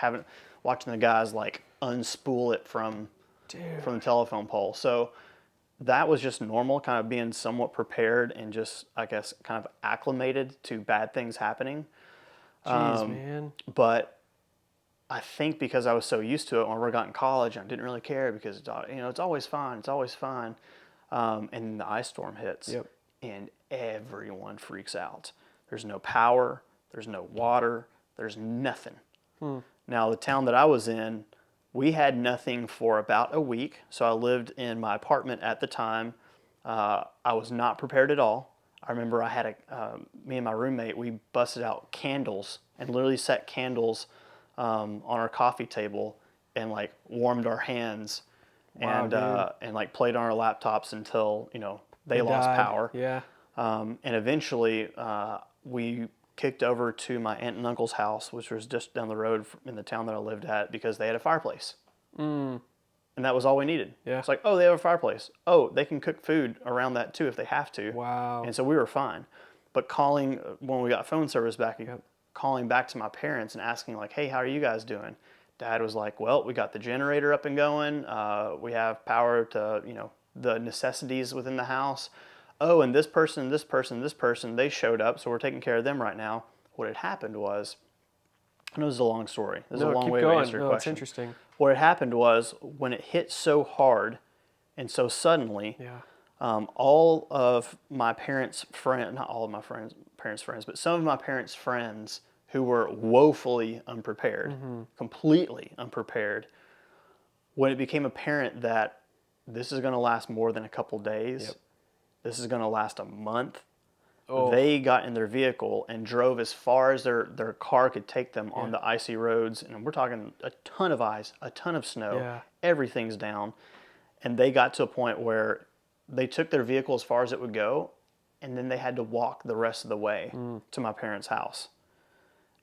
watching the guys like unspool it from the telephone pole. So that was just normal, kind of being somewhat prepared and just, I guess, kind of acclimated to bad things happening. Jeez, man. But I think because I was so used to it when we got in college, I didn't really care because it's always fine. It's always fine. And then the ice storm hits, Yep. and everyone freaks out. There's no power. There's no water. There's nothing. Now, the town that I was in, we had nothing for about a week. So I lived in my apartment at the time. I was not prepared at all. I remember I had me and my roommate, we busted out candles and literally set candles on our coffee table and like warmed our hands. Wow, and like played on our laptops until they lost died. power. Yeah. And eventually we kicked over to my aunt and uncle's house, which was just down the road in the town that I lived at, because they had a fireplace. And that was all we needed. Yeah. It's like, oh, they have a fireplace. Oh, they can cook food around that too if they have to. Wow. And so we were fine. But when we got phone service back, calling back to my parents and asking like, hey, how are you guys doing? Dad was like, well, we got the generator up and going. We have power to, the necessities within the house. Oh, and this person, they showed up, so we're taking care of them right now. What had happened was, and it was a long story. This is a long keep way going. to answer your No, it's question. interesting. What had happened was, when it hit so hard and so suddenly, Yeah. all of my parents' friends, not all of my parents' friends, but some of my parents' friends who were woefully unprepared, completely unprepared, when it became apparent that this is going to last more than a couple days, this is going to last a month, they got in their vehicle and drove as far as their car could take them on the icy roads. And we're talking a ton of ice, a ton of snow, everything's down. And they got to a point where they took their vehicle as far as it would go, and then they had to walk the rest of the way to my parents' house.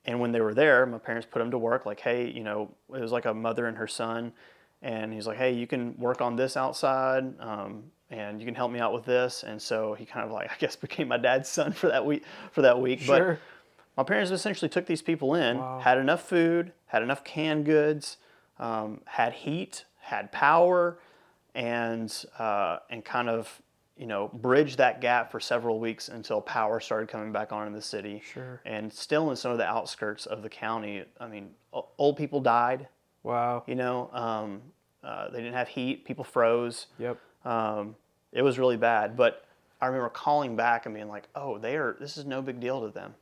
And when they were there, my parents put them to work, like, hey, it was like a mother and her son. And he's like, hey, you can work on this outside, and you can help me out with this. And so he kind of like, I guess, became my dad's son for that week. Sure. But my parents essentially took these people in, had enough food, had enough canned goods, had heat, had power, and kind of bridged that gap for several weeks until power started coming back on in the city. Sure. And still in some of the outskirts of the county, I mean, old people died. Wow. They didn't have heat. People froze. Yep. It was really bad. But I remember calling back and being like, "Oh, this is no big deal to them."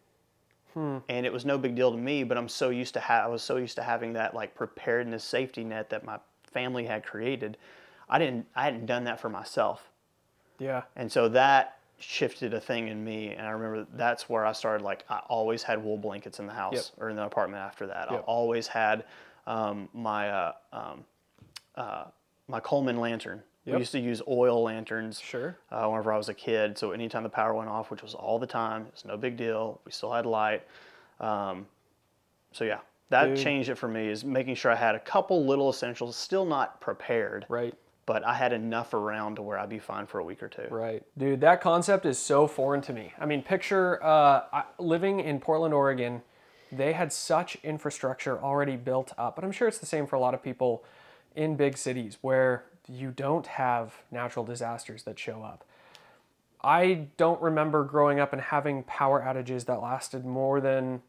And it was no big deal to me. But I was so used to having that like preparedness safety net that my family had created. I hadn't done that for myself. Yeah. And so that shifted a thing in me. And I remember that's where I started. Like, I always had wool blankets in the house or in the apartment after that. I always had my Coleman lantern. We used to use oil lanterns whenever I was a kid. So anytime the power went off, which was all the time, it was no big deal. We still had light. So yeah, that Dude. changed it for me, is making sure I had a couple little essentials, still not prepared, Right. but I had enough around to where I'd be fine for a week or two. Right. Dude, that concept is so foreign to me. I mean, picture living in Portland, Oregon. They had such infrastructure already built up, but I'm sure it's the same for a lot of people in big cities where you don't have natural disasters that show up. I don't remember growing up and having power outages that lasted more than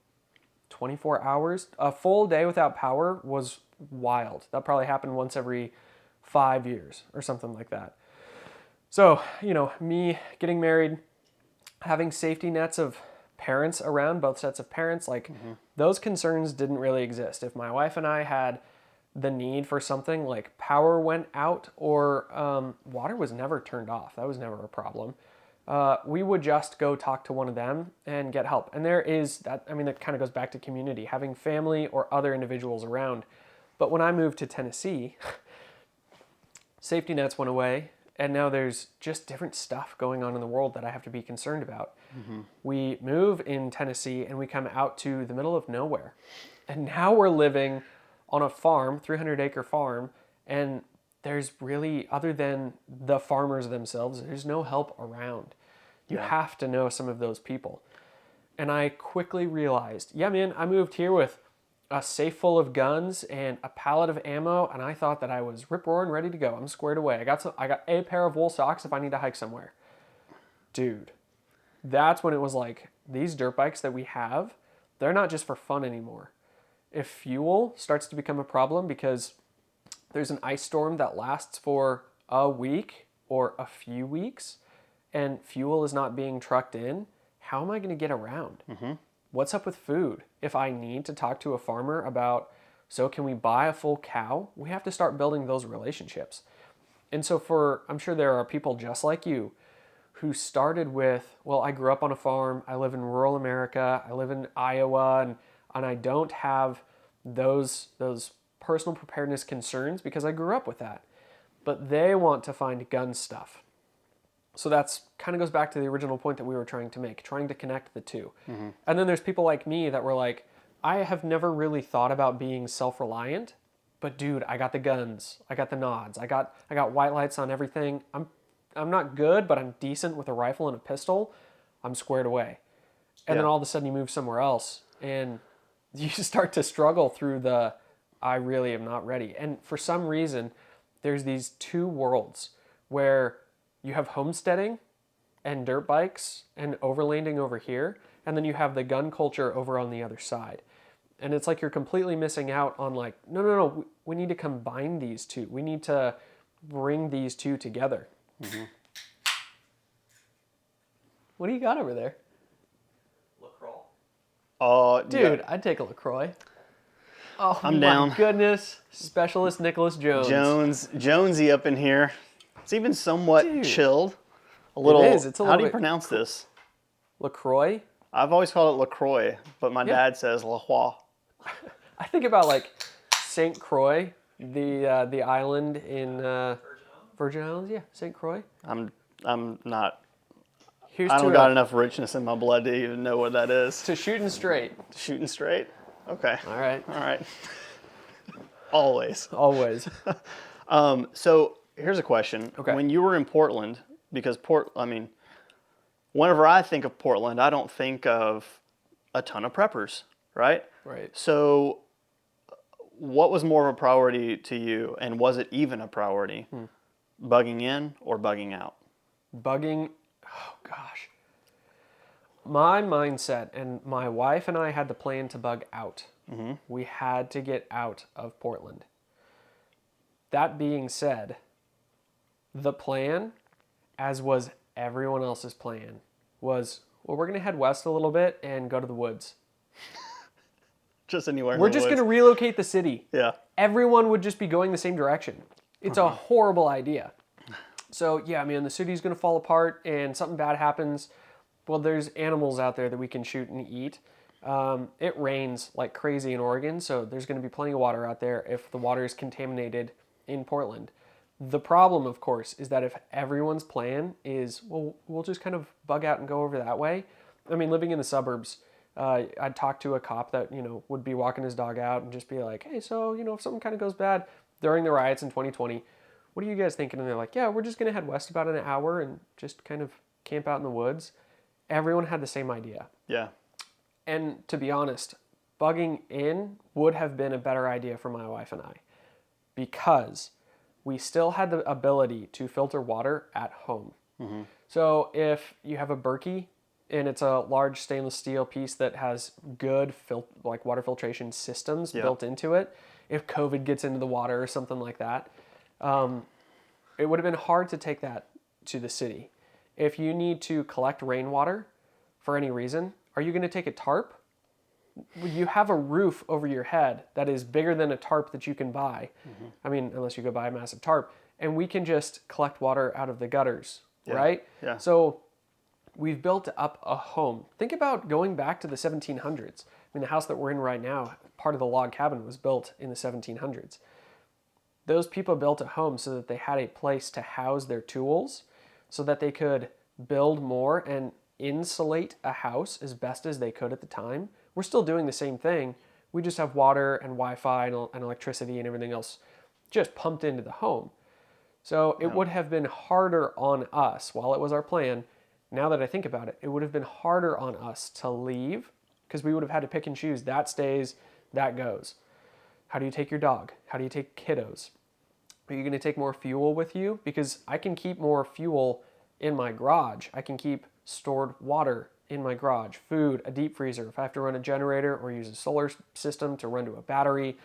24 hours. A full day without power was wild. That probably happened once every 5 years or something like that. So, me getting married, having safety nets of parents around, both sets of parents, like those concerns didn't really exist. If my wife and I had the need for something, like power went out or water was never turned off, that was never a problem. We would just go talk to one of them and get help. And there is that, that kind of goes back to community, having family or other individuals around. But when I moved to Tennessee, safety nets went away, and now there's just different stuff going on in the world that I have to be concerned about. We move in Tennessee and we come out to the middle of nowhere. And now we're living on a farm, 300-acre farm, and there's really, other than the farmers themselves, there's no help around. You have to know some of those people. And I quickly realized, yeah, man, I moved here with a safe full of guns and a pallet of ammo, and I thought that I was rip-roaring ready to go. I'm squared away. I got a pair of wool socks if I need to hike somewhere. Dude, that's when it was like, these dirt bikes that we have, they're not just for fun anymore. If fuel starts to become a problem because there's an ice storm that lasts for a week or a few weeks and fuel is not being trucked in, how am I going to get around? What's up with food? If I need to talk to a farmer about, so can we buy a full cow? We have to start building those relationships. And so I'm sure there are people just like you who started with, well, I grew up on a farm, I live in rural America, I live in Iowa, and I don't have those personal preparedness concerns because I grew up with that. But they want to find gun stuff. So that's kind of goes back to the original point that we were trying to make, trying to connect the two. And then there's people like me that were like, I have never really thought about being self-reliant, but dude, I got the guns, I got the nods, I got white lights on everything. I'm not good, but I'm decent with a rifle and a pistol. I'm squared away. And then all of a sudden you move somewhere else and you start to struggle through I really am not ready. And for some reason, there's these two worlds where you have homesteading and dirt bikes and overlanding over here, and then you have the gun culture over on the other side. And it's like you're completely missing out on like, no, we need to combine these two. We need to bring these two together. What do you got over there? LaCroix. Oh, dude, I'd take a LaCroix. Oh, I'm my down. goodness. Specialist Nicholas Jones. Jonesy up in here. It's even somewhat chilled. A little. It is. It's a little how do you bit pronounce this? LaCroix? I've always called it LaCroix, but my dad says LaCroix. I think about like St. Croix, the island in Virgin Islands. Yeah, St. Croix. I'm not. Here's I don't got enough richness in my blood to even know what that is. To shooting straight. Shooting straight? Okay. All right. Always. Always. So here's a question. Okay. When you were in Portland, because whenever I think of Portland, I don't think of a ton of preppers, right? Right. So what was more of a priority to you, and was it even a priority? Bugging in or bugging out? Bugging, oh gosh. My mindset, and my wife and I had the plan to bug out. We had to get out of Portland. That being said, the plan, as was everyone else's plan, was, well, we're going to head west a little bit and go to the woods. Just anywhere. We're just going to relocate the city. Yeah. Everyone would just be going the same direction. It's a horrible idea. So, yeah, the city's going to fall apart and something bad happens. Well, there's animals out there that we can shoot and eat. It rains like crazy in Oregon, so there's going to be plenty of water out there if the water is contaminated in Portland. The problem, of course, is that if everyone's plan is, well, we'll just kind of bug out and go over that way. Living in the suburbs, I'd talk to a cop that, would be walking his dog out and just be like, hey, so, if something kind of goes bad during the riots in 2020, what are you guys thinking? And they're like, yeah, we're just going to head west about an hour and just kind of camp out in the woods. Everyone had the same idea. Yeah. And to be honest, bugging in would have been a better idea for my wife and I, because we still had the ability to filter water at home. Mm-hmm. So if you have a Berkey and it's a large stainless steel piece that has good water filtration systems built into it, if COVID gets into the water or something like that, it would have been hard to take that to the city. If you need to collect rainwater for any reason, are you going to take a tarp? You have a roof over your head that is bigger than a tarp that you can buy. Mm-hmm. I mean, unless you go buy a massive tarp. And we can just collect water out of the gutters, right? Yeah. So we've built up a home. Think about going back to the 1700s. I mean, the house that we're in right now, part of the log cabin was built in the 1700s. Those people built a home so that they had a place to house their tools, so that they could build more and insulate a house as best as they could at the time. We're still doing the same thing. We just have water and Wi-Fi and electricity and everything else just pumped into the home. So it would have been harder on us, while it was our plan. Now that I think about it, it would have been harder on us to leave, because we would have had to pick and choose. That stays, that goes. How do you take your dog? How do you take kiddos? Are you going to take more fuel with you? Because I can keep more fuel in my garage. I can keep stored water in my garage, food, a deep freezer. If I have to run a generator or use a solar system to run to a battery,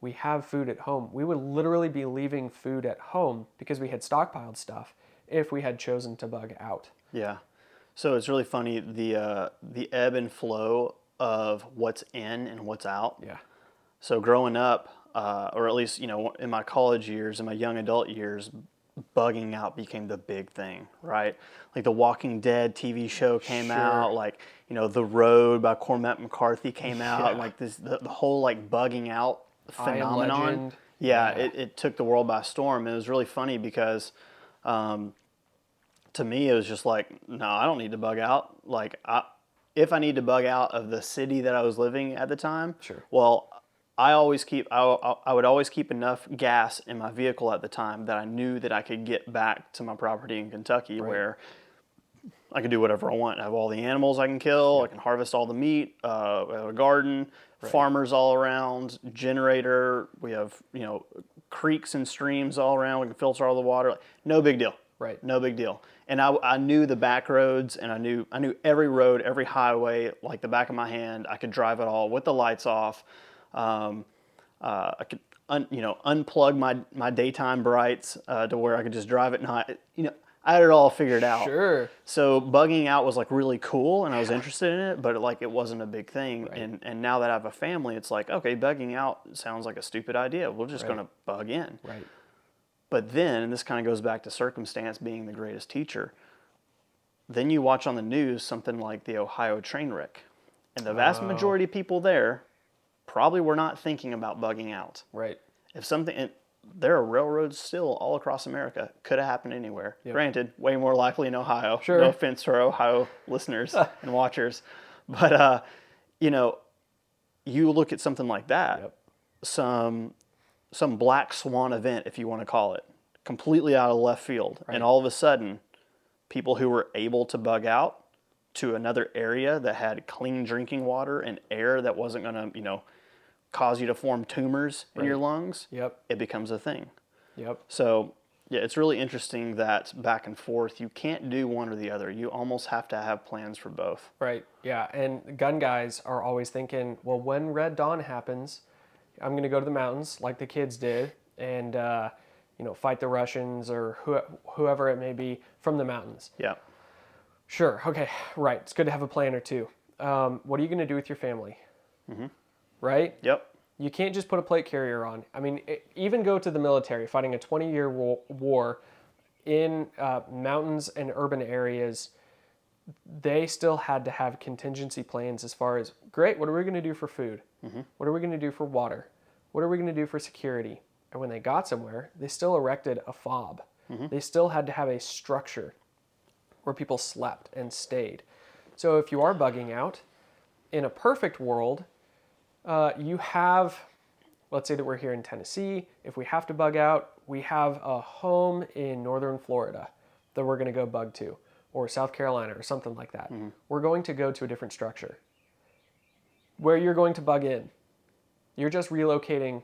we have food at home. We would literally be leaving food at home because we had stockpiled stuff if we had chosen to bug out. Yeah. So it's really funny, the ebb and flow of what's in and what's out. Yeah. So growing up, or at least, in my college years, in my young adult years, bugging out became the big thing, right? Like the Walking Dead TV show came out, like, The Road by Cormac McCarthy came out, and like the whole like bugging out phenomenon. It took the world by storm. And it was really funny because to me it was just like, no, I don't need to bug out. Like if I need to bug out of the city that I was living at the time, well, I would always keep enough gas in my vehicle at the time that I knew that I could get back to my property in Kentucky, where I could do whatever I want. I have all the animals I can kill. I can harvest all the meat. We have a garden, farmers all around, generator. We have, creeks and streams all around. We can filter all the water. No big deal. Right. No big deal. And I knew the back roads, and I knew every road, every highway like the back of my hand. I could drive it all with the lights off. I could unplug my daytime brights to where I could just drive at night. I had it all figured out. Sure. So bugging out was like really cool, and I was interested in it, but it wasn't a big thing. Right. And now that I have a family, it's like, okay, bugging out sounds like a stupid idea. We're just going to bug in. Right. But then, and this kind of goes back to circumstance being the greatest teacher, then you watch on the news something like the Ohio train wreck. And the vast majority of people there probably were not thinking about bugging out. Right. There are railroads still all across America. Could have happened anywhere. Yep. Granted, way more likely in Ohio. Sure. No offense to our Ohio listeners and watchers. But, you look at something like that, some black swan event, if you want to call it, completely out of left field. Right. And all of a sudden, people who were able to bug out to another area that had clean drinking water and air that wasn't going to, cause you to form tumors in your lungs, it becomes a thing. Yep. So, it's really interesting that back and forth, you can't do one or the other. You almost have to have plans for both. Right, yeah. And gun guys are always thinking, well, when Red Dawn happens, I'm going to go to the mountains like the kids did and, fight the Russians or whoever it may be from the mountains. Yeah. Sure, okay, right. It's good to have a plan or two. What are you going to do with your family? Mm-hmm. Right? Yep. You can't just put a plate carrier on. I mean, even go to the military, fighting a 20-year war in mountains and urban areas, they still had to have contingency plans as far as, great, what are we going to do for food? Mm-hmm. What are we going to do for water? What are we going to do for security? And when they got somewhere, they still erected a fob. Mm-hmm. They still had to have a structure where people slept and stayed. So if you are bugging out, in a perfect world, you have, let's say that we're here in Tennessee. If we have to bug out, we have a home in northern Florida that we're going to go bug to, or South Carolina or something like that. We're going to go to a different structure. Where you're going to bug in, you're just relocating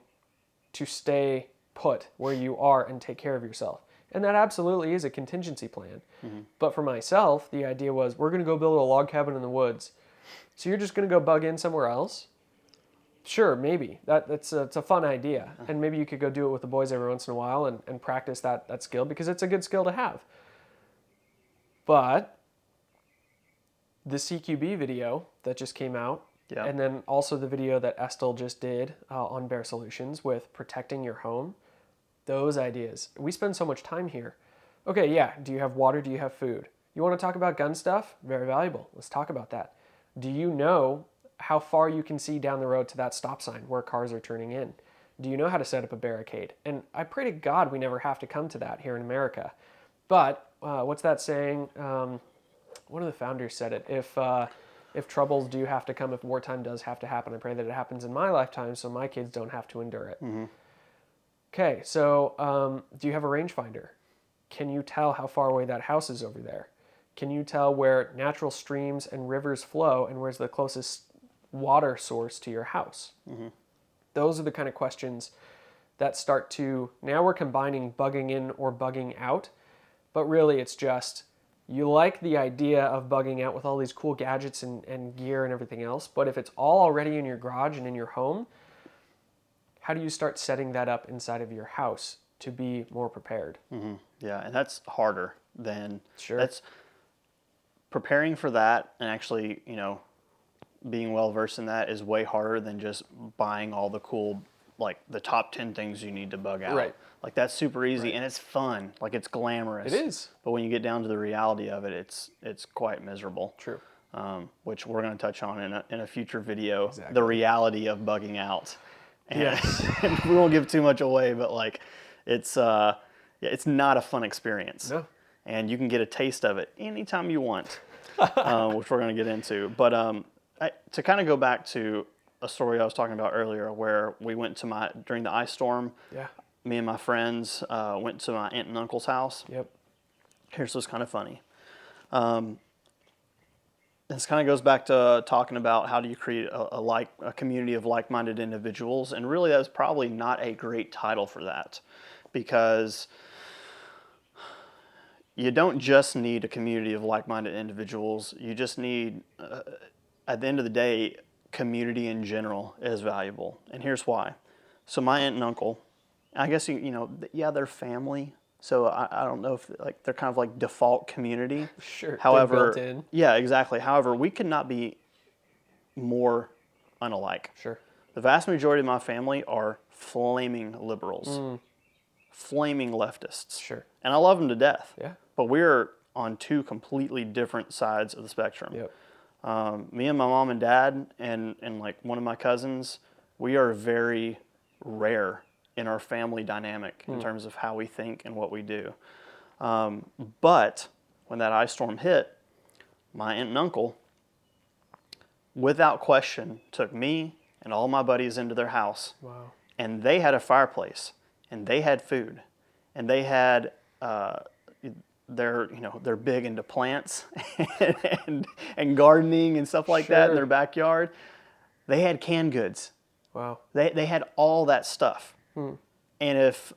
to stay put where you are and take care of yourself. And that absolutely is a contingency plan. But for myself, the idea was we're going to go build a log cabin in the woods. So you're just going to go bug in somewhere else? Sure, maybe. It's a fun idea. And maybe you could go do it with the boys every once in a while and practice that skill, because it's a good skill to have. But the CQB video that just came out, and then also the video that Estel just did on Bear Solutions with protecting your home, those ideas. We spend so much time here. Okay, yeah, do you have water? Do you have food? You want to talk about gun stuff? Very valuable. Let's talk about that. Do you know how far you can see down the road to that stop sign where cars are turning in? Do you know how to set up a barricade? And I pray to God we never have to come to that here in America. But what's that saying? One of the founders said it. If troubles do have to come, if wartime does have to happen, I pray that it happens in my lifetime so my kids don't have to endure it. Okay, so do you have a rangefinder? Can you tell how far away that house is over there? Can you tell where natural streams and rivers flow and where's the closest water source to your house? Those are the kind of questions that start to, now we're combining bugging in or bugging out, but really it's just, you like the idea of bugging out with all these cool gadgets and gear and everything else, but if it's all already in your garage and in your home, how do you start setting that up inside of your house to be more prepared? Yeah, and that's harder than... Sure. That's preparing for that, and actually, being well-versed in that is way harder than just buying all the cool, like, the top 10 things you need to bug out. Right. Like, that's super easy, and it's fun. Like, it's glamorous. It is. But when you get down to the reality of it, it's quite miserable. True. Which we're going to touch on in a future video. Exactly. The reality of bugging out. And, Yes. and we won't give too much away, but, like, it's not a fun experience. No. And you can get a taste of it anytime you want, which we're going to get into. But to kind of go back to a story I was talking about earlier, where we went to during the ice storm, me and my friends went to my aunt and uncle's house. Yep. Here's what's kind of funny. This kind of goes back to talking about how do you create a community of like-minded individuals, and really that's probably not a great title for that, because you don't just need a community of like-minded individuals. You just need, at the end of the day, community in general is valuable. And here's why. So my aunt and uncle, I guess, they're family. So I don't know if they're kind of like default community. Sure. However, built in. Yeah, exactly. However, we could not be more unalike. Sure. The vast majority of my family are flaming liberals, flaming leftists. Sure. And I love them to death. Yeah. But we're on two completely different sides of the spectrum. Yep. Me and my mom and dad and like one of my cousins, we are very rare in our family dynamic in terms of how we think and what we do. But when that ice storm hit, my aunt and uncle, without question, took me and all my buddies into their house. Wow. And they had a fireplace, and they had food, and they had they're big into plants and gardening and stuff like that in their backyard. They had canned goods. Wow. They had all that stuff. And if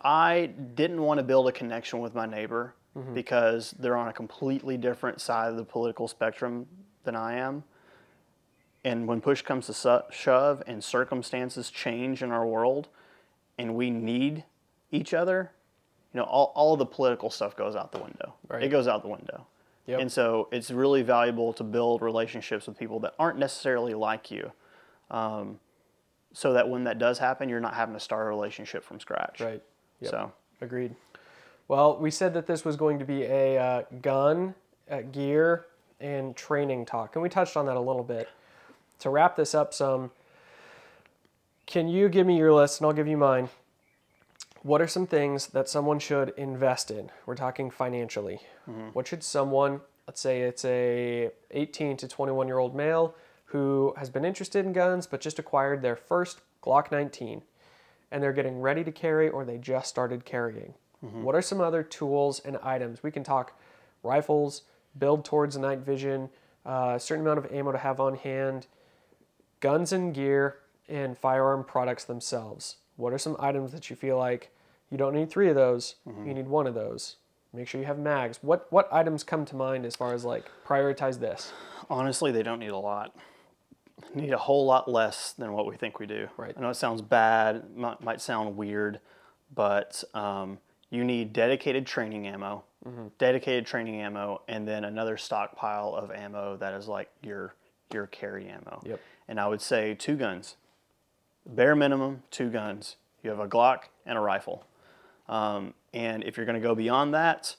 I didn't want to build a connection with my neighbor because they're on a completely different side of the political spectrum than I am, and when push comes to shove and circumstances change in our world and we need each other, all of the political stuff goes out the window. Right. It goes out the window. Yep. And so it's really valuable to build relationships with people that aren't necessarily like you, so that when that does happen, you're not having to start a relationship from scratch. Right. Yep. So, Agreed. Well, we said that this was going to be a gun, gear, and training talk, and we touched on that a little bit. To wrap this up some, can you give me your list, and I'll give you mine. What are some things that someone should invest in? We're talking financially. What should someone let's say it's a 18 to 21-year-old male who has been interested in guns but just acquired their first Glock 19, and they're getting ready to carry or they just started carrying. What are some other tools and items? We can talk rifles, build towards night vision, a certain amount of ammo to have on hand, guns and gear, and firearm products themselves. What are some items that you feel like you don't need 3 of those, you need 1 of those? Make sure you have mags. What items come to mind as far as like prioritize this? Honestly, they don't need a lot. Need a whole lot less than what we think we do. Right. I know it sounds bad, might sound weird, but you need dedicated training ammo, and then another stockpile of ammo that is like your carry ammo. Yep. And I would say 2 guns, bare minimum 2 guns. You have a Glock and a rifle. And if you're going to go beyond that,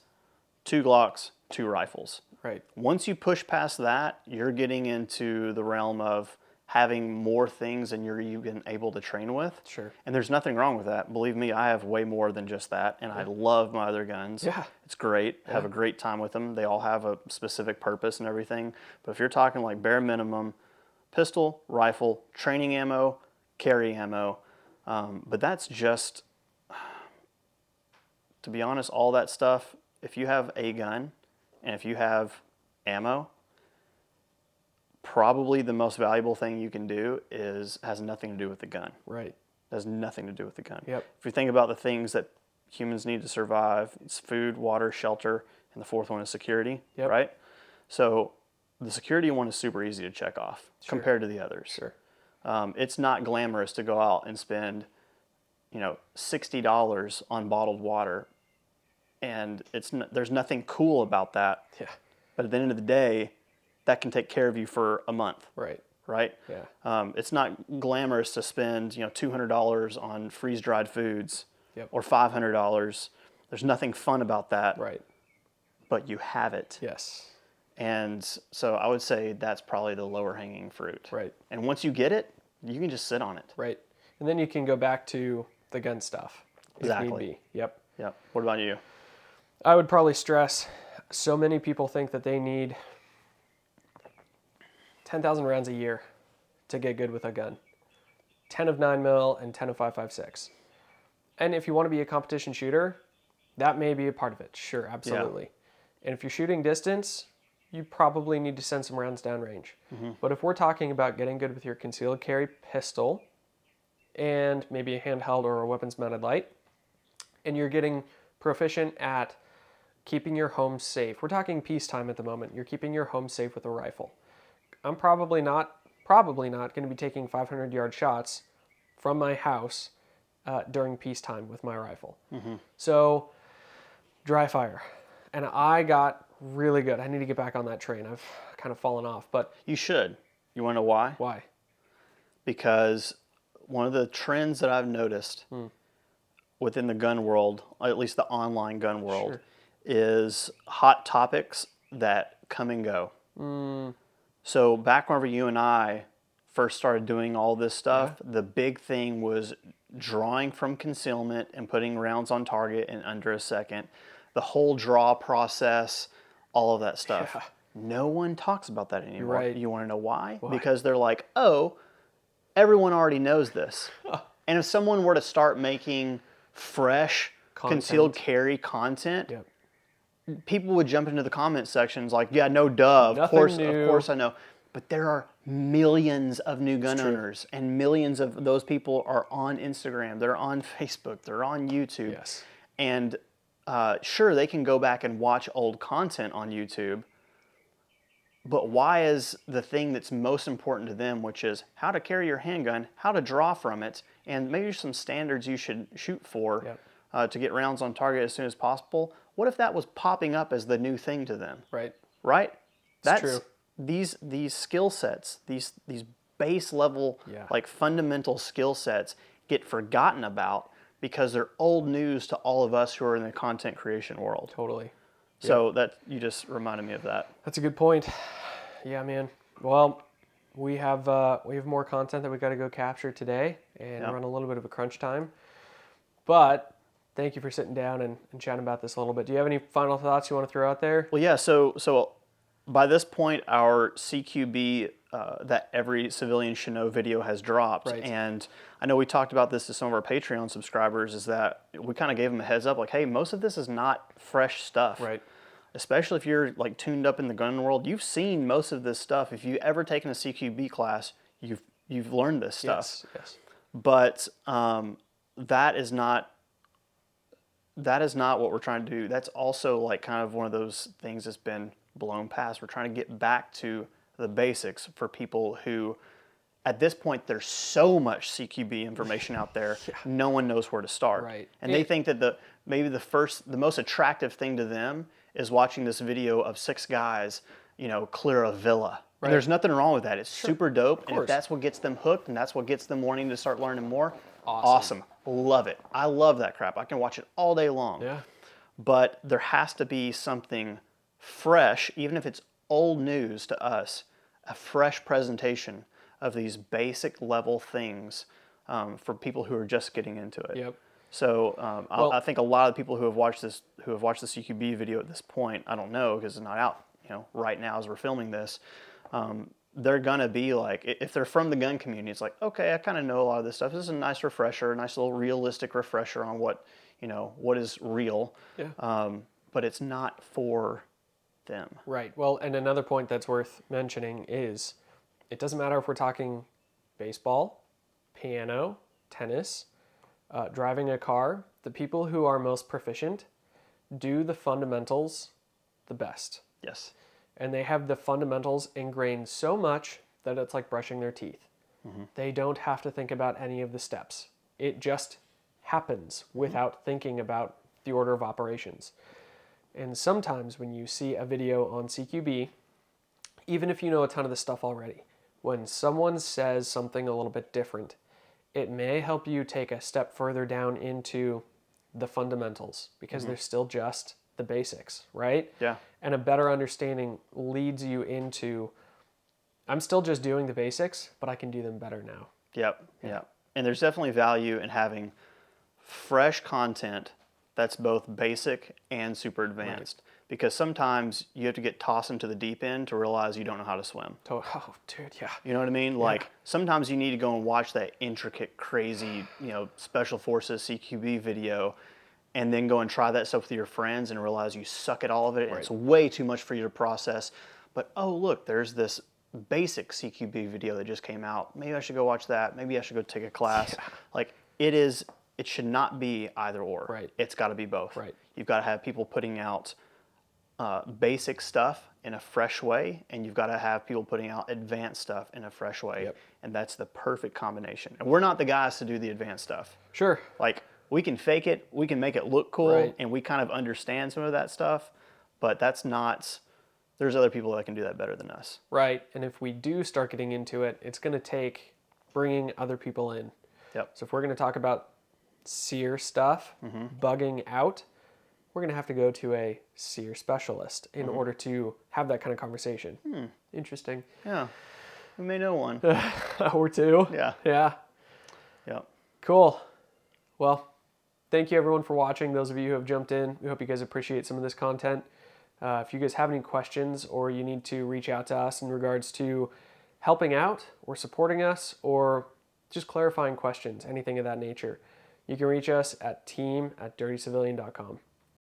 2 Glocks, 2 rifles. Right. Once you push past that, you're getting into the realm of having more things than you're even able to train with. Sure. And there's nothing wrong with that. Believe me, I have way more than just that, and I love my other guns. Yeah. It's great. Have a great time with them. They all have a specific purpose and everything. But if you're talking like bare minimum, pistol, rifle, training ammo, carry ammo, but that's just, to be honest, all that stuff, if you have a gun and if you have ammo, probably the most valuable thing you can do has nothing to do with the gun. Right. It has nothing to do with the gun. Yep. If you think about the things that humans need to survive, it's food, water, shelter, and the 4th one is security, right? So the security one is super easy to check off compared to the others. Sure. It's not glamorous to go out and spend, $60 on bottled water, and there's nothing cool about that. Yeah. But at the end of the day, that can take care of you for a month. Right. Right? Yeah. It's not glamorous to spend, $200 on freeze-dried foods or $500. There's nothing fun about that. Right. But you have it. Yes. And so I would say that's probably the lower hanging fruit. Right. And once you get it, you can just sit on it. Right. And then you can go back to the gun stuff. Exactly. If need be. Yep. Yep. What about you? I would probably stress, so many people think that they need 10,000 rounds a year to get good with a gun. 10 of 9mm and 10 of 5.56. And if you want to be a competition shooter, that may be a part of it. Sure, absolutely. And if you're shooting distance, you probably need to send some rounds downrange. But if we're talking about getting good with your concealed carry pistol and maybe a handheld or a weapons mounted light, and you're getting proficient at keeping your home safe. We're talking peacetime at the moment. You're keeping your home safe with a rifle. I'm probably not going to be taking 500-yard shots from my house during peacetime with my rifle. So, dry fire. And I got really good. I need to get back on that train. I've kind of fallen off, but... You should. You want to know why? Why? Because one of the trends that I've noticed within the gun world, at least the online gun world, is hot topics that come and go. So back whenever you and I first started doing all this stuff, the big thing was drawing from concealment and putting rounds on target in under a second. The whole draw process, all of that stuff. No one talks about that anymore. Right. You want to know why? Because they're like, oh, everyone already knows this. And if someone were to start making fresh concealed carry content, people would jump into the comment sections like, yeah, no duh, of course I know. But there are millions of new gun owners, and millions of those people are on Instagram, they're on Facebook, they're on YouTube. Yes. And sure, they can go back and watch old content on YouTube, but why is the thing that's most important to them, which is how to carry your handgun, how to draw from it, and maybe some standards you should shoot for to get rounds on target as soon as possible, what if that was popping up as the new thing to them? Right? That's true. These skill sets, these base level, like fundamental skill sets get forgotten about because they're old news to all of us who are in the content creation world. Totally. So that you just reminded me of that. That's a good point. Yeah, man. Well, we have more content that we got to go capture today and run a little bit of a crunch time. But thank you for sitting down and chatting about this a little bit. Do you have any final thoughts you want to throw out there? Well, yeah. So by this point, our CQB that every civilian should know video has dropped. Right. And I know we talked about this to some of our Patreon subscribers, is that we kind of gave them a heads up, like, hey, most of this is not fresh stuff. Right. Especially if you're like tuned up in the gun world, you've seen most of this stuff. If you've ever taken a CQB class, you've learned this stuff. Yes. But that is not what we're trying to do. That's also like kind of one of those things that's been blown past. We're trying to get back to the basics for people who, at this point, there's so much CQB information out there, no one knows where to start. Right. And they think that the most attractive thing to them is watching this video of 6 guys, clear a villa. Right. And there's nothing wrong with that. It's super dope. And course. if that's what gets them hooked and that's what gets them wanting to start learning more, Awesome. Love it. I love that crap. I can watch it all day long. Yeah. But there has to be something fresh, even if it's old news to us, a fresh presentation of these basic level things for people who are just getting into it. Yep. So I think a lot of the people who have watched the CQB video at this point, I don't know because it's not out, right now as we're filming this. They're gonna be like, if they're from the gun community, it's like, okay, I kind of know a lot of this stuff. This is a nice refresher, a nice little realistic refresher on what is real. Yeah. But it's not for them. Right. Well, and another point that's worth mentioning is it doesn't matter if we're talking baseball, piano, tennis, driving a car. The people who are most proficient do the fundamentals the best. Yes. And they have the fundamentals ingrained so much that it's like brushing their teeth. Mm-hmm. They don't have to think about any of the steps. It just happens without thinking about the order of operations. And sometimes when you see a video on CQB, even if you know a ton of the stuff already, when someone says something a little bit different, it may help you take a step further down into the fundamentals because they're still just the basics, right? Yeah. And a better understanding leads you into, I'm still just doing the basics, but I can do them better now. Yep. And there's definitely value in having fresh content that's both basic and super advanced. Right. Because sometimes you have to get tossed into the deep end to realize you don't know how to swim. Oh, dude, yeah. You know what I mean? Like sometimes you need to go and watch that intricate, crazy, Special Forces CQB video and then go and try that stuff with your friends and realize you suck at all of it and it's way too much for you to process. But, oh, look, there's this basic CQB video that just came out. Maybe I should go watch that. Maybe I should go take a class. Yeah. Like, it should not be either or. Right. It's got to be both. Right. You've got to have people putting out basic stuff in a fresh way, and you've got to have people putting out advanced stuff in a fresh way. Yep. And that's the perfect combination. And we're not the guys to do the advanced stuff. Sure. Like, we can fake it, we can make it look cool, right. and we kind of understand some of that stuff, but that's not, there's other people that can do that better than us. Right, and if we do start getting into it, it's going to take bringing other people in. Yep. So if we're going to talk about sear stuff, bugging out, we're going to have to go to a sear specialist in order to have that kind of conversation. Interesting. Yeah, we may know one. Or two. Yeah. Cool. Well, thank you everyone for watching. Those of you who have jumped in, we hope you guys appreciate some of this content. If you guys have any questions or you need to reach out to us in regards to helping out or supporting us or just clarifying questions, anything of that nature, you can reach us at team@dirtycivilian.com.